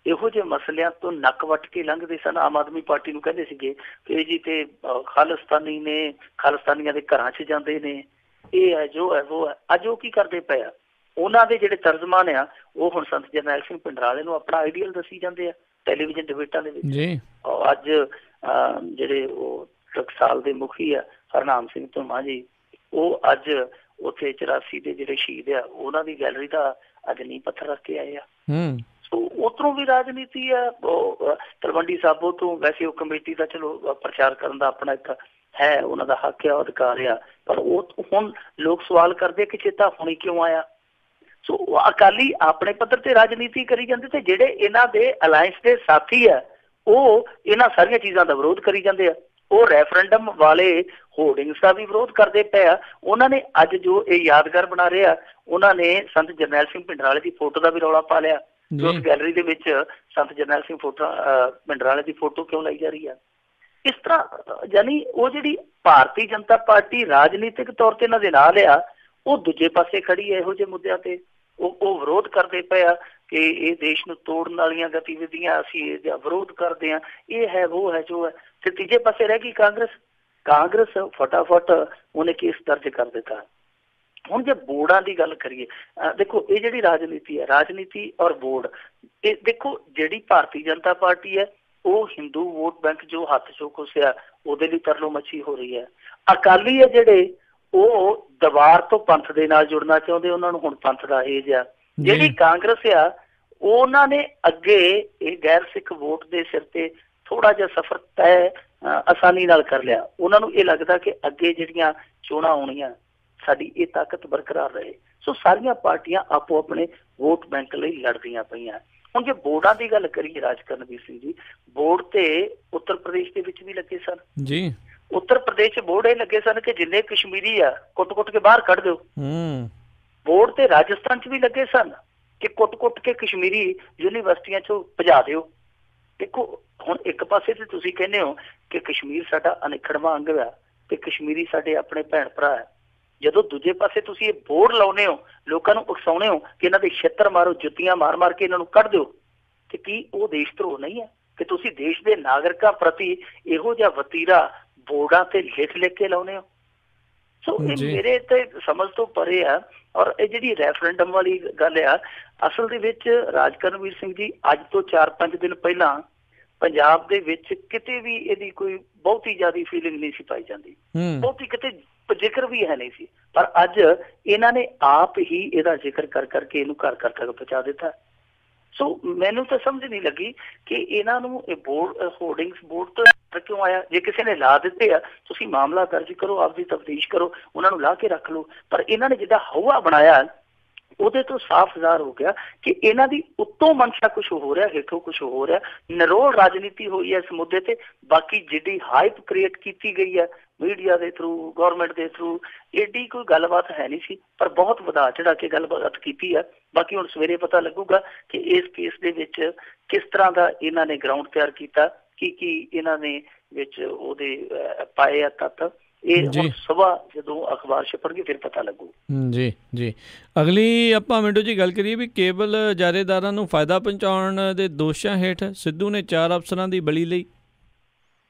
ਇਹੋ ਜਿਹੇ ਮਸਲਿਆਂ ਤੋਂ ਨੱਕ ਵੱਟ ਕੇ ਲੰਘਦੇ ਸਨ, ਆਮ ਆਦਮੀ ਪਾਰਟੀ ਨੂੰ ਕਹਿੰਦੇ ਸੀਗੇ ਕਿ ਜੀ ਤੇ ਖਾਲਿਸਤਾਨੀ ਨੇ, ਖਾਲਿਸਤਾਨੀਆਂ ਦੇ ਘਰਾਂ 'ਚ ਜਾਂਦੇ ਨੇ, ਇਹ ਹੈ ਜੋ ਹੈ ਉਹ ਹੈ। ਅੱਜ ਉਹ ਕੀ ਕਰਦੇ ਪਏ ਆ? ਉਹਨਾਂ ਦੇ ਜਿਹੜੇ ਤਰਜਮਾਨ ਆ ਉਹ ਹੁਣ ਸੰਤ ਜਰਨੈਲ ਸਿੰਘ ਭਿੰਡਰਾਲੇ ਨੂੰ ਆਪਣਾ ਆਈਡੀਅਲ ਦੱਸੀ ਜਾਂਦੇ ਆ ਟੈਲੀਵਿਜ਼ਨ ਡਿਬੇਟਾਂ ਦੇ ਵਿੱਚ। ਅੱਜ ਜਿਹੜੇ ਉਹ ਟਕਸਾਲ ਦੇ ਮੁਖੀ ਆ ਹਰਨਾਮ ਸਿੰਘ ਧੁੰਮਾ ਜੀ, ਉਹ ਅੱਜ ਉੱਥੇ 84 ਦੇ ਜਿਹੜੇ ਸ਼ਹੀਦ ਆ ਉਹਨਾਂ ਦੀ ਗੈਲਰੀ ਦਾ ਅੱਜ ਨੀਂਹ ਪੱਥਰ ਰੱਖ ਕੇ ਆਏ ਆ। ਸੋ ਉੱਧਰੋਂ ਵੀ ਰਾਜਨੀਤੀ ਆ। ਤਲਵੰਡੀ ਸਾਬੋ ਤੋਂ ਵੈਸੇ ਉਹ ਕਮੇਟੀ ਦਾ ਚਲੋ ਪ੍ਰਚਾਰ ਕਰਨ ਦਾ ਆਪਣਾ ਇੱਕ ਹੈ, ਉਹਨਾਂ ਦਾ ਹੱਕ ਆ, ਅਧਿਕਾਰ ਆ, ਪਰ ਉਹ ਹੁਣ ਲੋਕ ਸਵਾਲ ਕਰਦੇ ਕਿ ਚੇਤਾ ਹੁਣੀ ਕਿਉਂ ਆਇਆ? ਸੋ ਅਕਾਲੀ ਆਪਣੇ ਪੱਧਰ ਤੇ ਰਾਜਨੀਤੀ ਕਰੀ ਜਾਂਦੇ ਤੇ ਜਿਹੜੇ ਇਹਨਾਂ ਦੇ ਅਲਾਇੰਸ ਦੇ ਸਾਥੀ ਆ ਉਹ ਇਹਨਾਂ ਸਾਰੀਆਂ ਚੀਜ਼ਾਂ ਦਾ ਵਿਰੋਧ ਕਰੀ ਜਾਂਦੇ ਆ। ਉਹ ਰੈਫਰੈਂਡਮ ਵਾਲੇ ਹੋਰਡਿੰਗਸ ਦਾ ਵੀ ਵਿਰੋਧ ਕਰਦੇ ਪਏ ਆ। ਉਹਨਾਂ ਨੇ ਅੱਜ ਜੋ ਇਹ ਯਾਦਗਾਰ ਬਣਾ ਰਹੇ ਆ, ਉਹਨਾਂ ਨੇ ਸੰਤ ਜਰਨੈਲ ਸਿੰਘ ਭਿੰਡਰਾਲੇ ਦੀ ਫੋਟੋ ਦਾ ਵੀ ਰੌਲਾ ਪਾ ਲਿਆ। ਉਸ ਗੈਲਰੀ ਦੇ ਵਿੱਚ ਸੰਤ ਜਰਨੈਲ ਸਿੰਘ ਭਿੰਡਰਾਲੇ ਦੀ ਫੋਟੋ ਕਿਉਂ ਲਾਈ ਜਾ ਰਹੀ ਆ? ਇਸ ਤਰ੍ਹਾਂ ਯਾਨੀ ਉਹ ਜਿਹੜੀ ਭਾਰਤੀ ਜਨਤਾ ਪਾਰਟੀ ਰਾਜਨੀਤਿਕ ਤੌਰ ਤੇ ਇਹਨਾਂ ਦੇ ਨਾਲ ਆ, ਉਹ ਦੂਜੇ ਪਾਸੇ ਖੜੀ ਹੈ ਇਹੋ ਜਿਹੇ ਮੁੱਦਿਆਂ ਤੇ। ਉਹ ਵਿਰੋਧ ਕਰਦੇ ਪਏ ਆ ਕਿ ਇਹ ਦੇਸ਼ ਨੂੰ ਤੋੜਨ ਵਾਲੀਆਂ ਗਤੀਵਿਧੀਆਂ, ਅਸੀਂ ਇਹਦਾ ਵਿਰੋਧ ਕਰਦੇ ਹਾਂ, ਇਹ ਹੈ ਉਹ ਹੈ ਜੋ ਹੈ। ਤੇ ਤੀਜੇ ਪਾਸੇ ਰਹਿ ਗਈ ਕਾਂਗਰਸ ਫਟਾਫਟ ਉਹਨੇ ਕੇਸ ਦਰਜ ਕਰ ਦਿੱਤਾ। ਹੁਣ ਜੇ ਬੋਰਡਾਂ ਦੀ ਗੱਲ ਕਰੀਏ, ਦੇਖੋ ਇਹ ਜਿਹੜੀ ਰਾਜਨੀਤੀ ਹੈ, ਰਾਜਨੀਤੀ ਔਰ ਬੋਰਡ, ਇਹ ਦੇਖੋ ਜਿਹੜੀ ਭਾਰਤੀ ਜਨਤਾ ਪਾਰਟੀ ਹੈ ਉਹ ਹਿੰਦੂ ਵੋਟ ਬੈਂਕ ਜੋ ਹੱਥ ਚੋਂ ਖੁੱਸਿਆ ਉਹਦੇ ਲਈ ਤਰਲੋ ਮੱਛੀ ਹੋ ਰਹੀ ਹੈ। ਅਕਾਲੀ ਹੈ ਜਿਹੜੇ ਉਹ ਦਵਾਰ ਤੋਂ ਪੰਥ ਦੇ ਨਾਲ ਜੁੜਨਾ ਚਾਹੁੰਦੇ, ਉਹਨਾਂ ਨੂੰ ਹੁਣ ਪੰਥ ਦਾ ਏਜ ਆ। ਜਿਹੜੀ ਕਾਂਗਰਸ ਆ ਉਹਨਾਂ ਨੇ ਅੱਗੇ ਇਹ ਗੈਰ ਸਿੱਖ ਵੋਟ ਦੇ ਸਿਰ ਤੇ ਥੋੜਾ ਜਿਹਾ ਸਫ਼ਰ ਤੈਅ ਆਸਾਨੀ ਨਾਲ ਕਰ ਲਿਆ। ਉਹਨਾਂ ਨੂੰ ਇਹ ਲੱਗਦਾ ਕਿ ਅੱਗੇ ਜਿਹੜੀਆਂ ਚੋਣਾਂ ਆਉਣੀਆਂ ਸਾਡੀ ਇਹ ਤਾਕਤ ਬਰਕਰਾਰ ਰਹੇ। ਸੋ ਸਾਰੀਆਂ ਪਾਰਟੀਆਂ ਆਪੋ ਆਪਣੇ ਵੋਟ ਬੈਂਕ ਲਈ ਲੜਦੀਆਂ ਪਈਆਂ। ਹੁਣ ਜੇ ਬੋਰਡਾਂ ਦੀ ਗੱਲ ਕਰੀਏ ਰਾਜਕਰਨਵੀਰ ਸਿੰਘ ਜੀ, ਬੋਰਡ ਤੇ ਉੱਤਰ ਪ੍ਰਦੇਸ਼ ਦੇ ਵਿੱਚ ਵੀ ਲੱਗੇ ਸਨ ਜੀ। ਉੱਤਰ ਪ੍ਰਦੇਸ਼ 'ਚ ਬੋਰਡ ਇਹ ਲੱਗੇ ਸਨ ਕਿ ਜਿੰਨੇ ਕਸ਼ਮੀਰੀ ਆ ਕੁੱਟ-ਕੁੱਟ ਕੇ ਬਾਹਰ ਕੱਢ ਦਿਓ। ਬੋਰਡ ਤੇ ਰਾਜਸਥਾਨ 'ਚ ਵੀ ਲੱਗੇ ਸਨ ਕਿ ਕੁੱਟ-ਕੁੱਟ ਕੇ ਕਸ਼ਮੀਰੀ ਯੂਨੀਵਰਸਿਟੀਆਂ 'ਚੋਂ ਭਜਾ ਦਿਓ। ਦੇਖੋ ਹੁਣ ਇੱਕ ਪਾਸੇ ਤੇ ਤੁਸੀਂ ਕਹਿੰਦੇ ਹੋ ਕਿ ਕਸ਼ਮੀਰ ਸਾਡਾ ਅਨਿੱਖੜਵਾਂ ਅੰਗ ਆ ਤੇ ਕਸ਼ਮੀਰੀ ਸਾਡੇ ਆਪਣੇ ਭੈਣ ਭਰਾ ਹੈ, ਜਦੋਂ ਦੂਜੇ ਪਾਸੇ ਤੁਸੀਂ ਇਹ ਬੋਰਡ ਲਾਉਂਦੇ ਹੋ, ਲੋਕਾਂ ਨੂੰ ਉਕਸਾਉਂਦੇ ਹੋ ਕਿ ਇਹਨਾਂ ਦੇ ਛਿੱਤਰ ਮਾਰੋ, ਜੁੱਤੀਆਂ ਮਾਰ ਮਾਰ ਕੇ ਇਹਨਾਂ ਨੂੰ ਕੱਢ ਦਿਓ, ਤੇ ਕੀ ਉਹ ਦੇਸ਼ ਧਰੋਹ ਨਹੀਂ ਹੈ ਕਿ ਤੁਸੀਂ ਦੇਸ਼ ਦੇ ਨਾਗਰਿਕਾਂ ਪ੍ਰਤੀ ਇਹੋ ਜਿਹਾ ਵਤੀਰਾ ਬੋਰਡਾਂ ਤੇ ਲਿਖ ਕੇ ਲਾਉਂਦੇ ਹੋ? ਸੋ ਇਹ ਮੇਰੇ ਤੇ ਸਮਝ ਤੋਂ ਪਰੇ ਆ। ਔਰ ਇਹ ਜਿਹੜੀ ਰੈਫਰੈਂਡਮ ਵਾਲੀ ਗੱਲ ਆ, ਅਸਲ ਦੇ ਵਿੱਚ ਰਾਜਕਰਨਵੀਰ ਸਿੰਘ ਜੀ ਅੱਜ ਤੋਂ 4-5 ਦਿਨ ਪਹਿਲਾਂ ਪੰਜਾਬ ਦੇ ਵਿੱਚ ਕਿਤੇ ਵੀ ਇਹਦੀ ਕੋਈ ਬਹੁਤੀ ਜ਼ਿਆਦਾ ਫੀਲਿੰਗ ਨਹੀਂ ਸੀ ਪਾਈ ਜਾਂਦੀ, ਬਹੁਤੀ ਕਿਤੇ ਜ਼ਿਕਰ ਵੀ ਹੈ ਨਹੀਂ ਸੀ। ਪਰ ਅੱਜ ਇਹਨਾਂ ਨੇ ਆਪ ਹੀ ਇਹਦਾ ਜ਼ਿਕਰ ਕਰ ਕਰਕੇ ਇਹਨੂੰ ਘਰ ਘਰ ਤੱਕ ਪਹੁੰਚਾ ਦਿੱਤਾ। ਸੋ ਮੈਨੂੰ ਤਾਂ ਸਮਝ ਨਹੀਂ ਲੱਗੀ ਕਿ ਇਹਨਾਂ ਨੂੰ ਇਹ ਬੋਰਡ ਹੋਰਡਿੰਗਸ ਬੋਰਡ ਤੋਂ ਕਿਉਂ ਆਇਆ। ਜੇ ਕਿਸੇ ਨੇ ਲਾ ਦਿੱਤੇ ਆ, ਤੁਸੀਂ ਮਾਮਲਾ ਦਰਜ ਕਰੋ, ਆਪਦੀ ਤਫਤੀਸ਼ ਕਰੋ, ਉਹਨਾਂ ਨੂੰ ਲਾ ਕੇ ਰੱਖ ਲਓ। ਪਰ ਇਹਨਾਂ ਨੇ ਜਿੱਦਾਂ ਹਵਾ ਬਣਾਇਆ ਉਹਦੇ ਤੋਂ ਸਾਫ਼ ਜ਼ਾਹਰ ਹੋ ਗਿਆ ਕਿ ਇਹਨਾਂ ਦੀ ਉੱਤੋਂ ਮਨਸ਼ਾ ਕੁਛ ਹੋ ਰਿਹਾ, ਹੇਠੋਂ ਕੁਛ ਹੋ ਰਿਹਾ। ਨਿਰੋਲ ਰਾਜਨੀਤੀ ਹੋਈ ਹੈ ਇਸ ਮੁੱਦੇ ਤੇ। ਬਾਕੀ ਜਿਹੜੀ ਹਾਈਪ ਕ੍ਰੀਏਟ ਕੀਤੀ ਗਈ ਹੈ ਮੀਡੀਆ ਦੇ ਥਰੂ, ਗੌਰਮੈਂਟ ਦੇ ਥਰੂ, ਏਡੀ ਕੋਈ ਗੱਲਬਾਤ ਹੈ ਨਹੀਂ ਸੀ, ਪਰ ਬਹੁਤ ਵਧਾ ਚੜਾ ਕੇ ਗੱਲਬਾਤ ਕੀਤੀ ਹੈ। ਬਾਕੀ ਹੁਣ ਸਵੇਰੇ ਪਤਾ ਲੱਗੂਗਾ ਕਿ ਇਸ ਕੇਸ ਦੇ ਵਿੱਚ ਕਿਸ ਤਰ੍ਹਾਂ ਦਾ ਇਹਨਾਂ ਨੇ ਗਰਾਊਂਡ ਤਿਆਰ ਕੀਤਾ, ਕੀ ਇਹਨਾਂ ਨੇ ਵਿੱਚ ਉਹਦੇ ਪਾਏ ਆ ਤੱਤ। ਇਹ ਹੁਣ ਸੁਬਾਹ ਜਦੋਂ ਅਖਬਾਰ ਛਪਣਗੇ ਫਿਰ ਪਤਾ ਲੱਗੂ। ਜੀ ਜੀ ਅਗਲੀ ਆਪਾਂ ਮਿੰਟੂ ਜੀ ਗੱਲ ਕਰੀਏ ਵੀ ਕੇਬਲ ਜਾਰੇਦਾਰਾਂ ਨੂੰ ਫਾਇਦਾ ਪਹੁੰਚਾਉਣ ਦੇ ਦੋਸ਼ਾਂ ਹੇਠ ਸਿੱਧੂ ਨੇ 4 ਅਫਸਰਾਂ ਦੀ ਬਲੀ ਲਈ।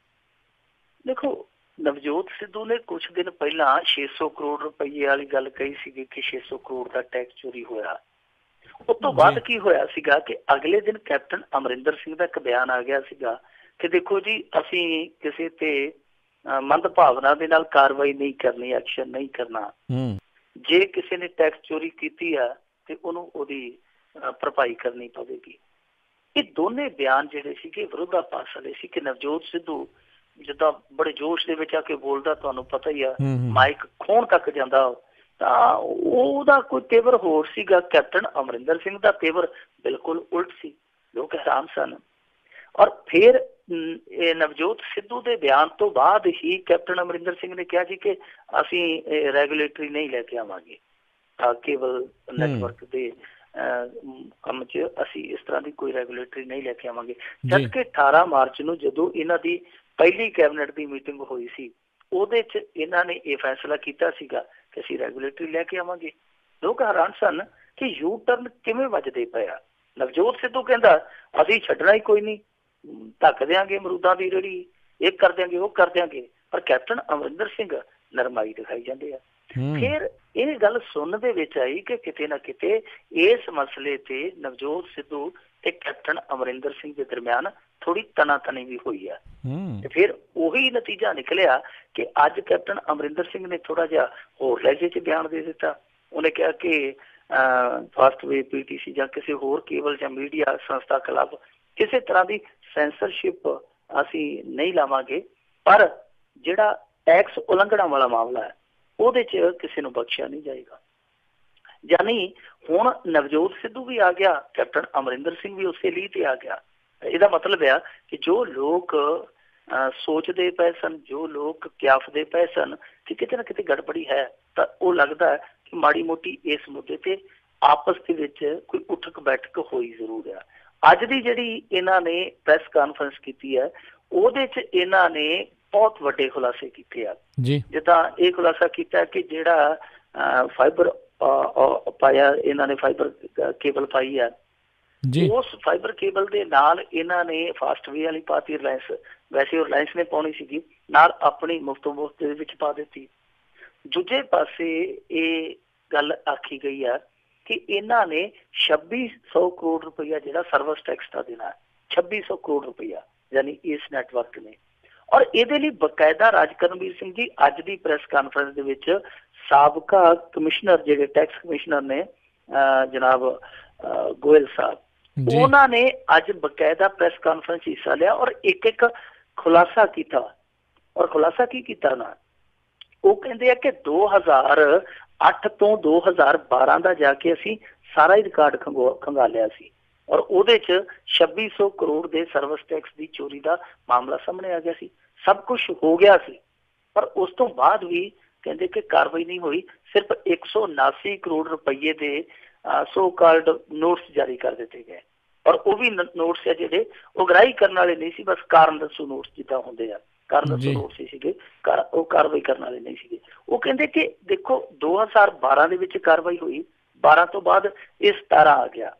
ਦੇਖੋ ਨਵਜੋਤ ਸਿੱਧੂ ਨੇ ਕੁਝ ਦਿਨ ਪਹਿਲਾਂ 600 ਕਰੋੜ ਰੁਪਏ ਵਾਲੀ ਗੱਲ ਕਹੀ ਸੀਗੀ ਕਿ 600 ਕਰੋੜ ਦਾ ਟੈਕਸ ਚੋਰੀ ਹੋਇਆ। ਉਸ ਤੋਂ ਬਾਅਦ ਕੀ ਹੋਇਆ ਸੀਗਾ ਕਿ ਅਗਲੇ ਦਿਨ ਕੈਪਟਨ ਅਮਰਿੰਦਰ ਸਿੰਘ ਦਾ ਇੱਕ ਬਿਆਨ ਆ ਗਿਆ ਸੀਗਾ ਕਿ ਦੇਖੋ ਜੀ ਅਸੀਂ ਕਿਸੇ ਤੇ ਮੰਦ ਭਾਵਨਾ ਦੇ ਨਾਲ ਕਾਰਵਾਈ ਨਹੀਂ ਕਰਨੀ, ਐਕਸ਼ਨ ਨਹੀਂ ਕਰਨਾ। ਜੇ ਕਿਸੇ ਨੇ ਟੈਕਸ ਚੋਰੀ ਕੀਤੀ ਆ ਤੇ ਉਹਨੂੰ ਉਹਦੀ ਭਰਪਾਈ ਕਰਨੀ ਪਵੇਗੀ। ਇਹ ਦੋਨੇ ਬਿਆਨ ਜਿਹੜੇ ਸੀਗੇ ਵਿਰੋਧਾਭਾਸ ਵਾਲੇ ਸੀ ਕਿ ਨਵਜੋਤ ਸਿੱਧੂ ਜਿੱਦਾਂ ਬੜੇ ਜੋਸ਼ ਦੇ ਵਿੱਚ ਆ ਕੇ ਬੋਲਦਾ, ਤੁਹਾਨੂੰ ਪਤਾ ਹੀ ਆ, ਮਾਈਕ ਖੋਣ ਤੱਕ ਜਾਂਦਾ, ਤਾਂ ਉਹਦਾ ਕੋਈ ਤੇਵਰ ਹੋਰ ਸੀਗਾ। ਕੈਪਟਨ ਅਮਰਿੰਦਰ ਸਿੰਘ ਦਾ ਤੇਵਰ ਬਿਲਕੁਲ ਉਲਟ ਸੀ। ਲੋਕ ਹੈਰਾਨ ਸਨ। ਔਰ ਫਿਰ ਇਹ ਨਵਜੋਤ ਸਿੱਧੂ ਦੇ ਬਿਆਨ ਤੋਂ ਬਾਅਦ ਹੀ ਕੈਪਟਨ ਅਮਰਿੰਦਰ ਸਿੰਘ ਨੇ ਕਿਹਾ ਜੀ ਕਿ ਅਸੀਂ ਰੈਗੂਲੇਟਰੀ ਨਹੀਂ ਲੈ ਕੇ ਆਵਾਂਗੇ, ਕੇਬਲ ਨੈਟਵਰਕ ਦੇ ਕੰਮ 'ਚ ਅਸੀਂ ਇਸ ਤਰ੍ਹਾਂ ਦੀ ਕੋਈ ਰੈਗੂਲੇਟਰੀ ਨਹੀਂ ਲੈ ਕੇ ਆਵਾਂਗੇ। ਜਦ ਕਿ 18 ਮਾਰਚ ਨੂੰ ਜਦੋਂ ਇਹਨਾਂ ਦੀ ਪਹਿਲੀ ਕੈਬਨਿਟ ਦੀ ਮੀਟਿੰਗ ਹੋਈ ਸੀ, ਉਹਦੇ 'ਚ ਇਹਨਾਂ ਨੇ ਇਹ ਫੈਸਲਾ ਕੀਤਾ ਸੀਗਾ ਕਿ ਅਸੀਂ ਰੈਗੂਲੇਟਰੀ ਲੈ ਕੇ ਆਵਾਂਗੇ। ਲੋਕ ਹੈਰਾਨ ਸਨ ਕਿ ਯੂ ਟਰਨ ਕਿਵੇਂ ਵੱਜਦੇ ਪਏ ਆ। ਨਵਜੋਤ ਸਿੱਧੂ ਕਹਿੰਦਾ ਅਸੀਂ ਛੱਡਣਾ ਹੀ ਕੋਈ ਨਹੀਂ, ਢੱਕ ਦਿਆਂਗੇ ਅਮਰੂਦਾਂ ਦੀ ਰੇਹੜੀ, ਇਹ ਕਰ ਦਿਆਂਗੇ, ਉਹ ਕਰ ਦਿਆਂਗੇ। ਪਰ ਕੈਪਟਨ ਅਮਰਿੰਦਰ ਸਿੰਘ ਨਰਮਾਈ ਦਿਖਾਈ ਜਾਂਦੇ ਆ। ਫਿਰ ਇਹ ਗੱਲ ਸੁਣਨ ਦੇ ਵਿੱਚ ਆਈ ਕਿ ਕਿਤੇ ਨਾ ਕਿਤੇ ਇਸ ਮਸਲੇ ਤੇ ਨਵਜੋਤ ਸਿੱਧੂ ਤੇ ਕੈਪਟਨ ਅਮਰਿੰਦਰ ਸਿੰਘ ਦੇ ਦਰਮਿਆਨ ਥੋੜੀ ਤਨਾਤਨੀ ਵੀ ਹੋਈ ਆ। ਤੇ ਫਿਰ ਉਹੀ ਨਤੀਜਾ ਨਿਕਲਿਆ ਕਿ ਅੱਜ ਕੈਪਟਨ ਅਮਰਿੰਦਰ ਸਿੰਘ ਨੇ ਥੋੜਾ ਜਿਹਾ ਹੋਰ ਲਹਿਜੇ 'ਚ ਬਿਆਨ ਦੇ ਦਿੱਤਾ। ਉਹਨੇ ਕਿਹਾ ਕਿ ਫਸਟ ਵੇ PTC ਜਾਂ ਕਿਸੇ ਹੋਰ ਕੇਬਲ ਜਾਂ ਮੀਡੀਆ ਸੰਸਥਾ ਖਿਲਾਫ ਕਿਸੇ ਤਰ੍ਹਾਂ ਦੀ ਸੈਂਸਰਸ਼ਿਪ ਅਸੀਂ ਨਹੀਂ ਲਾਵਾਂਗੇ, ਪਰ ਜਿਹੜਾ ਟੈਕਸ ਉਲੰਘਣਾ ਵਾਲਾ ਮਾਮਲਾ ਹੈ ਉਹਦੇ 'ਚ ਕਿਸੇ ਨੂੰ ਬਖਸ਼ਿਆ ਨਹੀਂ ਜਾਏਗਾ। ਯਾਨੀ ਹੁਣ ਨਵਜੋਤ ਸਿੱਧੂ ਵੀ ਆ ਗਿਆ, ਕੈਪਟਨ ਅਮਰਿੰਦਰ ਸਿੰਘ ਵੀ ਉਸੇ ਲੀਹ ਤੇ ਆ ਗਿਆ। ਇਹਦਾ ਮਤਲਬ ਆ ਕਿ ਜੋ ਲੋਕ ਸੋਚਦੇ ਪਏ ਸਨ, ਜੋ ਲੋਕ ਕਿਆਫਦੇ ਪਏ ਸਨ ਕਿ ਕਿਤੇ ਨਾ ਕਿਤੇ ਗੜਬੜੀ ਹੈ, ਤਾਂ ਉਹ ਲੱਗਦਾ ਹੈ ਕਿ ਮਾੜੀ ਮੋਟੀ ਇਸ ਮੁੱਦੇ ਤੇ ਆਪਸ ਦੇ ਵਿੱਚ ਕੋਈ ਉੱਠਕ ਬੈਠਕ ਹੋਈ ਜ਼ਰੂਰ ਆ। ਅੱਜ ਦੀ ਜਿਹੜੀ ਇਹਨਾਂ ਨੇ ਪ੍ਰੈਸ ਕਾਨਫਰੰਸ ਕੀਤੀ ਹੈ ਉਹਦੇ 'ਚ ਇਹਨਾਂ ਨੇ ਬਹੁਤ ਵੱਡੇ ਖੁਲਾਸੇ ਕੀਤੇ ਆ। ਜਿੱਦਾਂ ਇਹ ਖੁਲਾਸਾ ਕੀਤਾ ਕਿ ਜਿਹੜਾ ਫਾਈਬਰ ਪਾਇਆ, ਇਹਨਾਂ ਨੇ ਫਾਈਬਰ ਕੇਬਲ ਪਾਈ ਆ, ਉਸ ਫਾਈਬਰ ਕੇਬਲ ਦੇ ਨਾਲ ਇਹਨਾਂ ਨੇ ਫਾਸਟ ਵੇ ਵਾਲੀ ਪਾਤੀ ਰਿਲਾਇੰਸ। ਵੈਸੇ ਰਿਲਾਇੰਸ ਨੇ ਪਾਉਣੀ ਸੀਗੀ, ਨਾਲ ਆਪਣੀ ਮੁਫਤ ਦੇ ਵਿੱਚ ਪਾ ਦਿੱਤੀ। ਦੂਜੇ ਪਾਸੇ ਇਹ ਗੱਲ ਆਖੀ ਗਈ ਆ ਕਿ ਇਹਨਾਂ ਨੇ 2600 ਕਰੋੜ ਰੁਪਇਆ ਜਿਹੜਾ ਸਰਵਿਸ ਟੈਕਸ ਦਾ ਦੇਣਾ, 2600 ਕਰੋੜ ਰੁਪਇਆ, ਯਾਨੀ ਇਸ ਨੈਟਵਰਕ ਨੇ। ਔਰ ਇਹਦੇ ਲਈ ਬਕਾਇਦਾ ਰਾਜਕਰਨਵੀਰ ਸਿੰਘ ਜੀ ਅੱਜ ਦੀ ਪ੍ਰੈਸ ਕਾਨਫਰੰਸ ਦੇ ਵਿੱਚ ਸਾਬਕਾ ਕਮਿਸ਼ਨਰ ਜਿਹੜੇ ਟੈਕਸ ਕਮਿਸ਼ਨਰ ਨੇ ਜਨਾਬ ਗੋਇਲ ਸਾਹਿਬ, ਉਹਨਾਂ ਨੇ ਅੱਜ ਬਕਾਇਦਾ ਪ੍ਰੈਸ ਕਾਨਫਰੰਸ ਹਿੱਸਾ ਲਿਆ ਔਰ ਇੱਕ ਖੁਲਾਸਾ ਕੀਤਾ। ਔਰ ਖੁਲਾਸਾ ਕੀ ਕੀਤਾ ਨਾ, ਉਹ ਕਹਿੰਦੇ ਆ ਕਿ 2008 ਤੋਂ 2012 ਦਾ ਜਾ ਕੇ ਅਸੀਂ ਸਾਰਾ ਹੀ ਰਿਕਾਰਡ ਖੰਗਾਲਿਆ ਸੀ ਔਰ ਉਹਦੇ 'ਚ 2600 ਕਰੋੜ ਦੇ ਸਰਵਿਸ ਟੈਕਸ ਦੀ ਚੋਰੀ ਦਾ ਮਾਮਲਾ ਸਾਹਮਣੇ ਆ ਗਿਆ ਸੀ। ਸਭ ਕੁਝ ਹੋ ਗਿਆ ਸੀ ਪਰ ਉਸ ਤੋਂ ਬਾਅਦ ਵੀ ਕਹਿੰਦੇ ਕਿ ਕਾਰਵਾਈ ਨਹੀਂ ਹੋਈ। ਸਿਰਫ 179 ਕਰੋੜ ਰੁਪਈਏ ਦੇ ਸੋ ਕਾਲਡ ਨੋਟਸ ਜਾਰੀ ਕਰ ਦਿੱਤੇ ਗਏ ਔਰ ਉਹ ਵੀ ਨੋਟਸ ਆ ਜਿਹੜੇ ਉਹ ਗ੍ਰਾਹੀ ਕਰਨ ਵਾਲੇ ਨਹੀਂ ਸੀ, ਬਸ ਕਾਰਨ ਦੱਸੋ ਨੋਟਸ ਜਿੱਦਾਂ ਹੁੰਦੇ ਆ, ਕਾਰਨ ਦੱਸੋ ਨੋਟਸ ਸੀਗੇ, ਉਹ ਕਾਰਵਾਈ ਕਰਨ ਵਾਲੇ ਨਹੀਂ ਸੀਗੇ। ਉਹ ਕਹਿੰਦੇ ਕਿ ਦੇਖੋ 2012 ਦੇ ਵਿੱਚ ਕਾਰਵਾਈ ਹੋਈ, 12 ਤੋਂ ਬਾਅਦ ਇਹ 17 ਆ ਗਿਆ,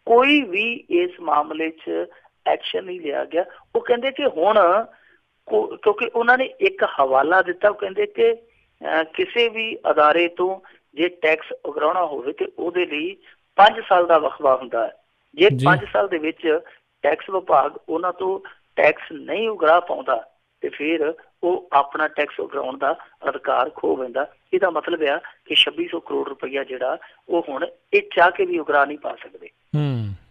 ਕੋਈ ਵੀ ਇਸ ਮਾਮਲੇ 'ਚ ਐਕਸ਼ਨ ਨਹੀਂ ਲਿਆ ਗਿਆ। ਉਹ ਕਹਿੰਦੇ ਕਿ ਹੁਣ ਕਿਉਂਕਿ ਉਹਨਾਂ ਨੇ ਇੱਕ ਹਵਾਲਾ ਦਿੱਤਾ, ਉਹ ਕਹਿੰਦੇ ਕਿ ਕਿਸੇ ਵੀ ਅਦਾਰੇ ਤੋਂ ਜੇ ਟੈਕਸ ਉਗਰਾਉਣਾ ਹੋਵੇ ਤੇ ਉਹਦੇ ਲਈ 5 ਸਾਲ ਦਾ ਵਕਫਾ ਹੁੰਦਾ ਹੈ। ਜੇ 5 ਸਾਲ ਦੇ ਵਿੱਚ ਟੈਕਸ ਵਿਭਾਗ ਉਹਨਾਂ ਤੋਂ ਟੈਕਸ ਨਹੀਂ ਉਗਰਾ ਪਾਉਂਦਾ ਤੇ ਫਿਰ ਉਹ ਆਪਣਾ ਟੈਕਸ ਉਗਰਾਉਣ ਦਾ ਅਧਿਕਾਰ ਖੋ ਲੈਂਦਾ। ਇਹਦਾ ਮਤਲਬ ਆ ਕਿ 2600 ਕਰੋੜ ਰੁਪਈਆ ਜਿਹੜਾ ਉਹ ਹੁਣ ਇਹ ਚਾਹ ਕੇ ਵੀ ਉਗਰਾ ਨਹੀਂ ਪਾ ਸਕਦੇ।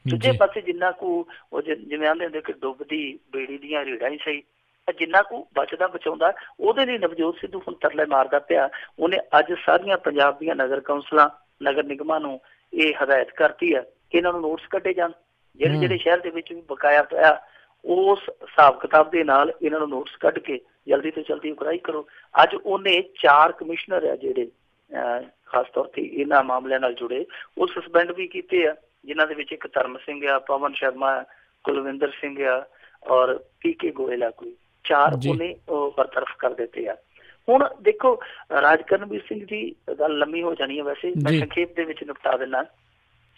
ਦੂਜੇ ਪਾਸੇ ਜਿੰਨਾ ਕੁ ਉਹ ਜਿਵੇਂ ਆਂਦੇ ਹੁੰਦੇ ਕਿ ਡੁੱਬਦੀ ਬੇੜੀ ਦੀਆਂ ਰੀੜਾਂ ਹੀ ਸਹੀ, ਜਿੰਨਾ ਕੁ ਬਚਦਾ ਬਚਾਉਂਦਾ ਉਹਦੇ ਲਈ ਨਵਜੋਤ ਸਿੱਧੂ ਹੁਣ ਤਰਲੇ ਮਾਰਦਾ ਪਿਆ। ਉਹਨੇ ਅੱਜ ਸਾਰੀਆਂ ਪੰਜਾਬ ਦੀਆਂ ਨਗਰ ਕੌਂਸਲਾਂ ਨਗਰ ਨਿਗਮਾਂ ਨੂੰ ਇਹ ਹਦਾਇਤ ਕਰਤੀ ਹੈ ਕਿ ਇਹਨਾਂ ਨੂੰ ਨੋਟਿਸ ਕੱਢੇ ਜਾਣ, ਜਿਹੜੇ ਸ਼ਹਿਰ ਦੇ ਵਿੱਚ ਵੀ ਬਕਾਇਆ ਪਿਆ ਉਸ ਹਿਸਾਬ ਕਿਤਾਬ ਦੇ ਨਾਲ ਇਹਨਾਂ ਨੂੰ ਨੋਟਿਸ ਕੱਢ ਕੇ ਜਲਦੀ ਤੋਂ ਜਲਦੀ ਉਗਰਾਹੀ ਕਰੋ। ਅੱਜ ਉਹਨੇ 4 ਕਮਿਸ਼ਨਰ ਆ ਜਿਹੜੇ ਖਾਸ ਤੌਰ ਤੇ ਇਹਨਾਂ ਮਾਮਲਿਆਂ ਨਾਲ ਜੁੜੇ ਉਹ ਸਸਪੈਂਡ ਵੀ ਕੀਤੇ ਆ, ਜਿਨ੍ਹਾਂ ਦੇ ਵਿੱਚ ਇੱਕ ਧਰਮ ਸਿੰਘ ਆ, ਪਵਨ ਸ਼ਰਮਾ, ਕੁਲਵਿੰਦਰ ਸਿੰਘ ਆ ਔਰ PK ਗੋਇਲ ਆ, ਕੋਈ 4 ਉਹਨੇ ਬਰਤਰਫ ਕਰ ਦਿੱਤੇ ਆ। ਹੁਣ ਦੇਖੋ ਰਾਜਕਰਨਵੀਰ ਸਿੰਘ ਦੀ ਗੱਲ ਲੰਮੀ ਹੋ ਜਾਣੀ ਹੈ, ਵੈਸੇ ਮੈਂ ਸੰਖੇਪ ਦੇ ਵਿੱਚ ਨਿਪਟਾ ਦਿੰਦਾ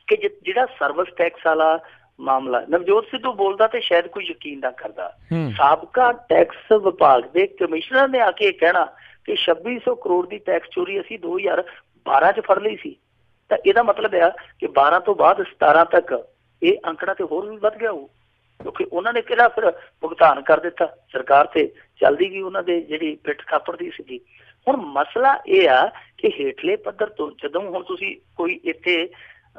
ਕਿ ਜਿਹੜਾ ਸਰਵਿਸ ਟੈਕਸ ਵਾਲਾ ਮਾਮਲਾ ਨਵਜੋਤ ਸਿੱਧੂ ਬੋਲਦਾ ਤੇ ਸ਼ਾਇਦ ਕੋਈ ਯਕੀਨ ਨਾ ਕਰਦਾ। ਸਾਬਕਾ ਟੈਕਸ ਵਿਭਾਗ ਦੇ ਕਮਿਸ਼ਨਰ ਨੇ ਆ ਕੇ ਕਹਿਣਾ ਕਿ 2600 ਕਰੋੜ ਦੀ ਟੈਕਸ ਚੋਰੀ ਅਸੀਂ 2012 ਚ ਫੜ ਲਈ ਸੀ, ਤਾਂ ਇਹਦਾ ਮਤਲਬ ਆ ਕਿ 12 ਤੋਂ ਬਾਅਦ 17 ਤੱਕ ਇਹ ਅੰਕੜਾ ਤੇ ਹੋਰ ਵੀ ਵੱਧ ਗਿਆ ਹੋਊ, ਕਿਉਂਕਿ ਉਹਨਾਂ ਨੇ ਕਿਹੜਾ ਫਿਰ ਭੁਗਤਾਨ ਕਰ ਦਿੱਤਾ, ਸਰਕਾਰ ਤੇ ਚੱਲਦੀ ਗਈ ਉਹਨਾਂ ਦੇ ਜਿਹੜੀ ਪਿੱਠ ਥਾਪੜਦੀ ਸੀਗੀ। ਹੁਣ ਮਸਲਾ ਇਹ ਆ ਕਿ ਹੇਠਲੇ ਪੱਧਰ ਤੋਂ ਜਦੋਂ ਹੁਣ ਤੁਸੀਂ ਕੋਈ ਇੱਥੇ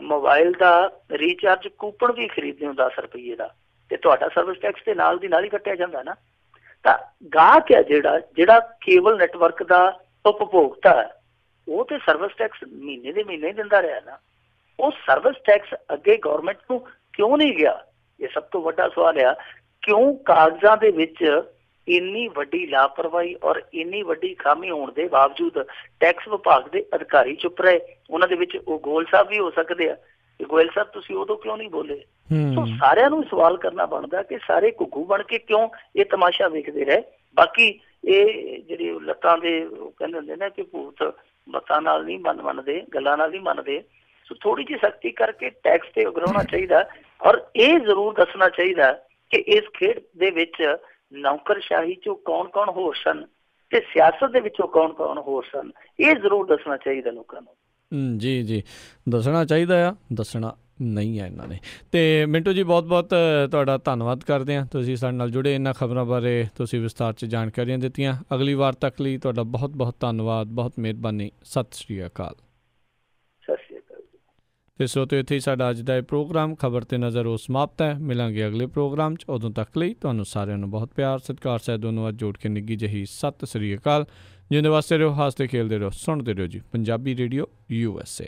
ਮੋਬਾਈਲ ਦਾ ਰੀਚਾਰਜ ਕੂਪਨ ਵੀ ਖਰੀਦਦੇ ਹੋ 10 ਰੁਪਈਏ ਦਾ ਤੇ ਤੁਹਾਡਾ ਸਰਵਿਸ ਟੈਕਸ ਦੇ ਨਾਲ ਦੀ ਨਾਲ ਹੀ ਕੱਟਿਆ ਜਾਂਦਾ ਨਾ, ਤਾਂ ਗਾਹਕ ਆ ਜਿਹੜਾ ਕੇਬਲ ਨੈਟਵਰਕ ਦਾ ਉਪਭੋਗਤਾ ਹੈ ਉਹ ਤੇ ਸਰਵਿਸ ਟੈਕਸ ਮਹੀਨੇ ਦੇ ਮਹੀਨੇ ਦਿੰਦਾ ਰਿਹਾ ਨਾ, ਉਹ ਸਰਵਿਸ ਟੈਕਸ ਅੱਗੇ ਗਵਰਨਮੈਂਟ ਨੂੰ ਕਿਉਂ ਨਹੀਂ ਗਿਆ? ਇਹ ਸਭ ਤੋਂ ਵੱਡਾ ਸਵਾਲ ਆ। ਕਿਉਂ ਕਾਗਜ਼ਾਂ ਦੇ ਵਿੱਚ ਇੰਨੀ ਵੱਡੀ ਲਾਪਰਵਾਹੀ ਔਰ ਇੰਨੀ ਵੱਡੀ ਖਾਮੀ ਹੋਣ ਦੇ ਬਾਵਜੂਦ ਟੈਕਸ ਵਿਭਾਗ ਦੇ ਅਧਿਕਾਰੀ ਚੁੱਪ ਰਹੇ? ਉਹਨਾਂ ਦੇ ਵਿੱਚ ਉਹ ਗੋਇਲ ਸਾਹਿਬ ਵੀ ਹੋ ਸਕਦੇ ਆ ਕਿ ਗੋਇਲ ਸਾਹਿਬ ਤੁਸੀਂ ਉਦੋਂ ਕਿਉਂ ਨਹੀਂ ਬੋਲੇ? ਸੋ ਸਾਰਿਆਂ ਨੂੰ ਸਵਾਲ ਕਰਨਾ ਬਣਦਾ ਕਿ ਸਾਰੇ ਘੁੱਗੂ ਬਣ ਕੇ ਕਿਉਂ ਇਹ ਤਮਾਸ਼ਾ ਵੇਖਦੇ ਰਹੇ? ਬਾਕੀ ਇਹ ਜਿਹੜੀ ਲੱਤਾਂ ਦੇ ਕਹਿੰਦੇ ਹੁੰਦੇ ਨਾ ਕਿ ਭੂਤ ਮੱਤਾਂ ਨਾਲ ਨਹੀਂ ਮੰਨਦੇ, ਗੱਲਾਂ ਨਾਲ ਨਹੀਂ ਮੰਨਦੇ। ਸੋ ਥੋੜੀ ਜਿਹੀ ਸਖਤੀ ਕਰਕੇ ਟੈਕਸ ਤੇ ਉਗਰਾਉਣਾ ਚਾਹੀਦਾ ਔਰ ਇਹ ਜ਼ਰੂਰ ਦੱਸਣਾ ਚਾਹੀਦਾ ਕਿ ਇਸ ਖੇਡ ਦੇ ਵਿੱਚ ਨੌਕਰਸ਼ਾਹੀ ਚੋਂ ਕੌਣ ਹੋਰ ਸਨ ਤੇ ਸਿਆਸਤ ਦੇ ਵਿੱਚੋਂ ਕੌਣ ਹੋਰ ਸਨ, ਇਹ ਜ਼ਰੂਰ ਦੱਸਣਾ ਚਾਹੀਦਾ ਲੋਕਾਂ ਨੂੰ। ਜੀ ਦੱਸਣਾ ਚਾਹੀਦਾ ਆ, ਦੱਸਣਾ ਨਹੀਂ ਹੈ ਇਹਨਾਂ ਨੇ। ਤੇ ਮਿੰਟੂ ਜੀ ਬਹੁਤ ਤੁਹਾਡਾ ਧੰਨਵਾਦ ਕਰਦੇ ਹਾਂ, ਤੁਸੀਂ ਸਾਡੇ ਨਾਲ ਜੁੜੇ, ਇਹਨਾਂ ਖਬਰਾਂ ਬਾਰੇ ਤੁਸੀਂ ਵਿਸਤਾਰ 'ਚ ਜਾਣਕਾਰੀਆਂ ਦਿੱਤੀਆਂ। ਅਗਲੀ ਵਾਰ ਤੱਕ ਲਈ ਤੁਹਾਡਾ ਬਹੁਤ ਧੰਨਵਾਦ, ਬਹੁਤ ਮਿਹਰਬਾਨੀ। ਸਤਿ ਸ਼੍ਰੀ ਅਕਾਲ। ਤੇ ਸੋਤੇ ਇੱਥੇ ਹੀ ਸਾਡਾ ਅੱਜ ਦਾ ਇਹ ਪ੍ਰੋਗਰਾਮ ਖਬਰ ਤੇ ਨਜ਼ਰ ਉਹ ਸਮਾਪਤ ਹੈ। ਮਿਲਾਂਗੇ ਅਗਲੇ ਪ੍ਰੋਗਰਾਮ 'ਚ, ਉਦੋਂ ਤੱਕ ਲਈ ਤੁਹਾਨੂੰ ਸਾਰਿਆਂ ਨੂੰ ਬਹੁਤ ਪਿਆਰ ਸਤਿਕਾਰ ਸਹਿਤ ਦੋਨੋਂ ਜੋੜ ਕੇ ਨਿੱਘੀ ਜਿਹੀ ਸਤਿ ਸ਼੍ਰੀ ਅਕਾਲ। ਜਿੰਦੇ ਵਾਸਤੇ ਰਹੋ, ਹੱਸਦੇ ਖੇਲਦੇ ਰਹੋ, ਸੁਣਦੇ ਰਹੋ ਜੀ ਪੰਜਾਬੀ ਰੇਡੀਓ USA।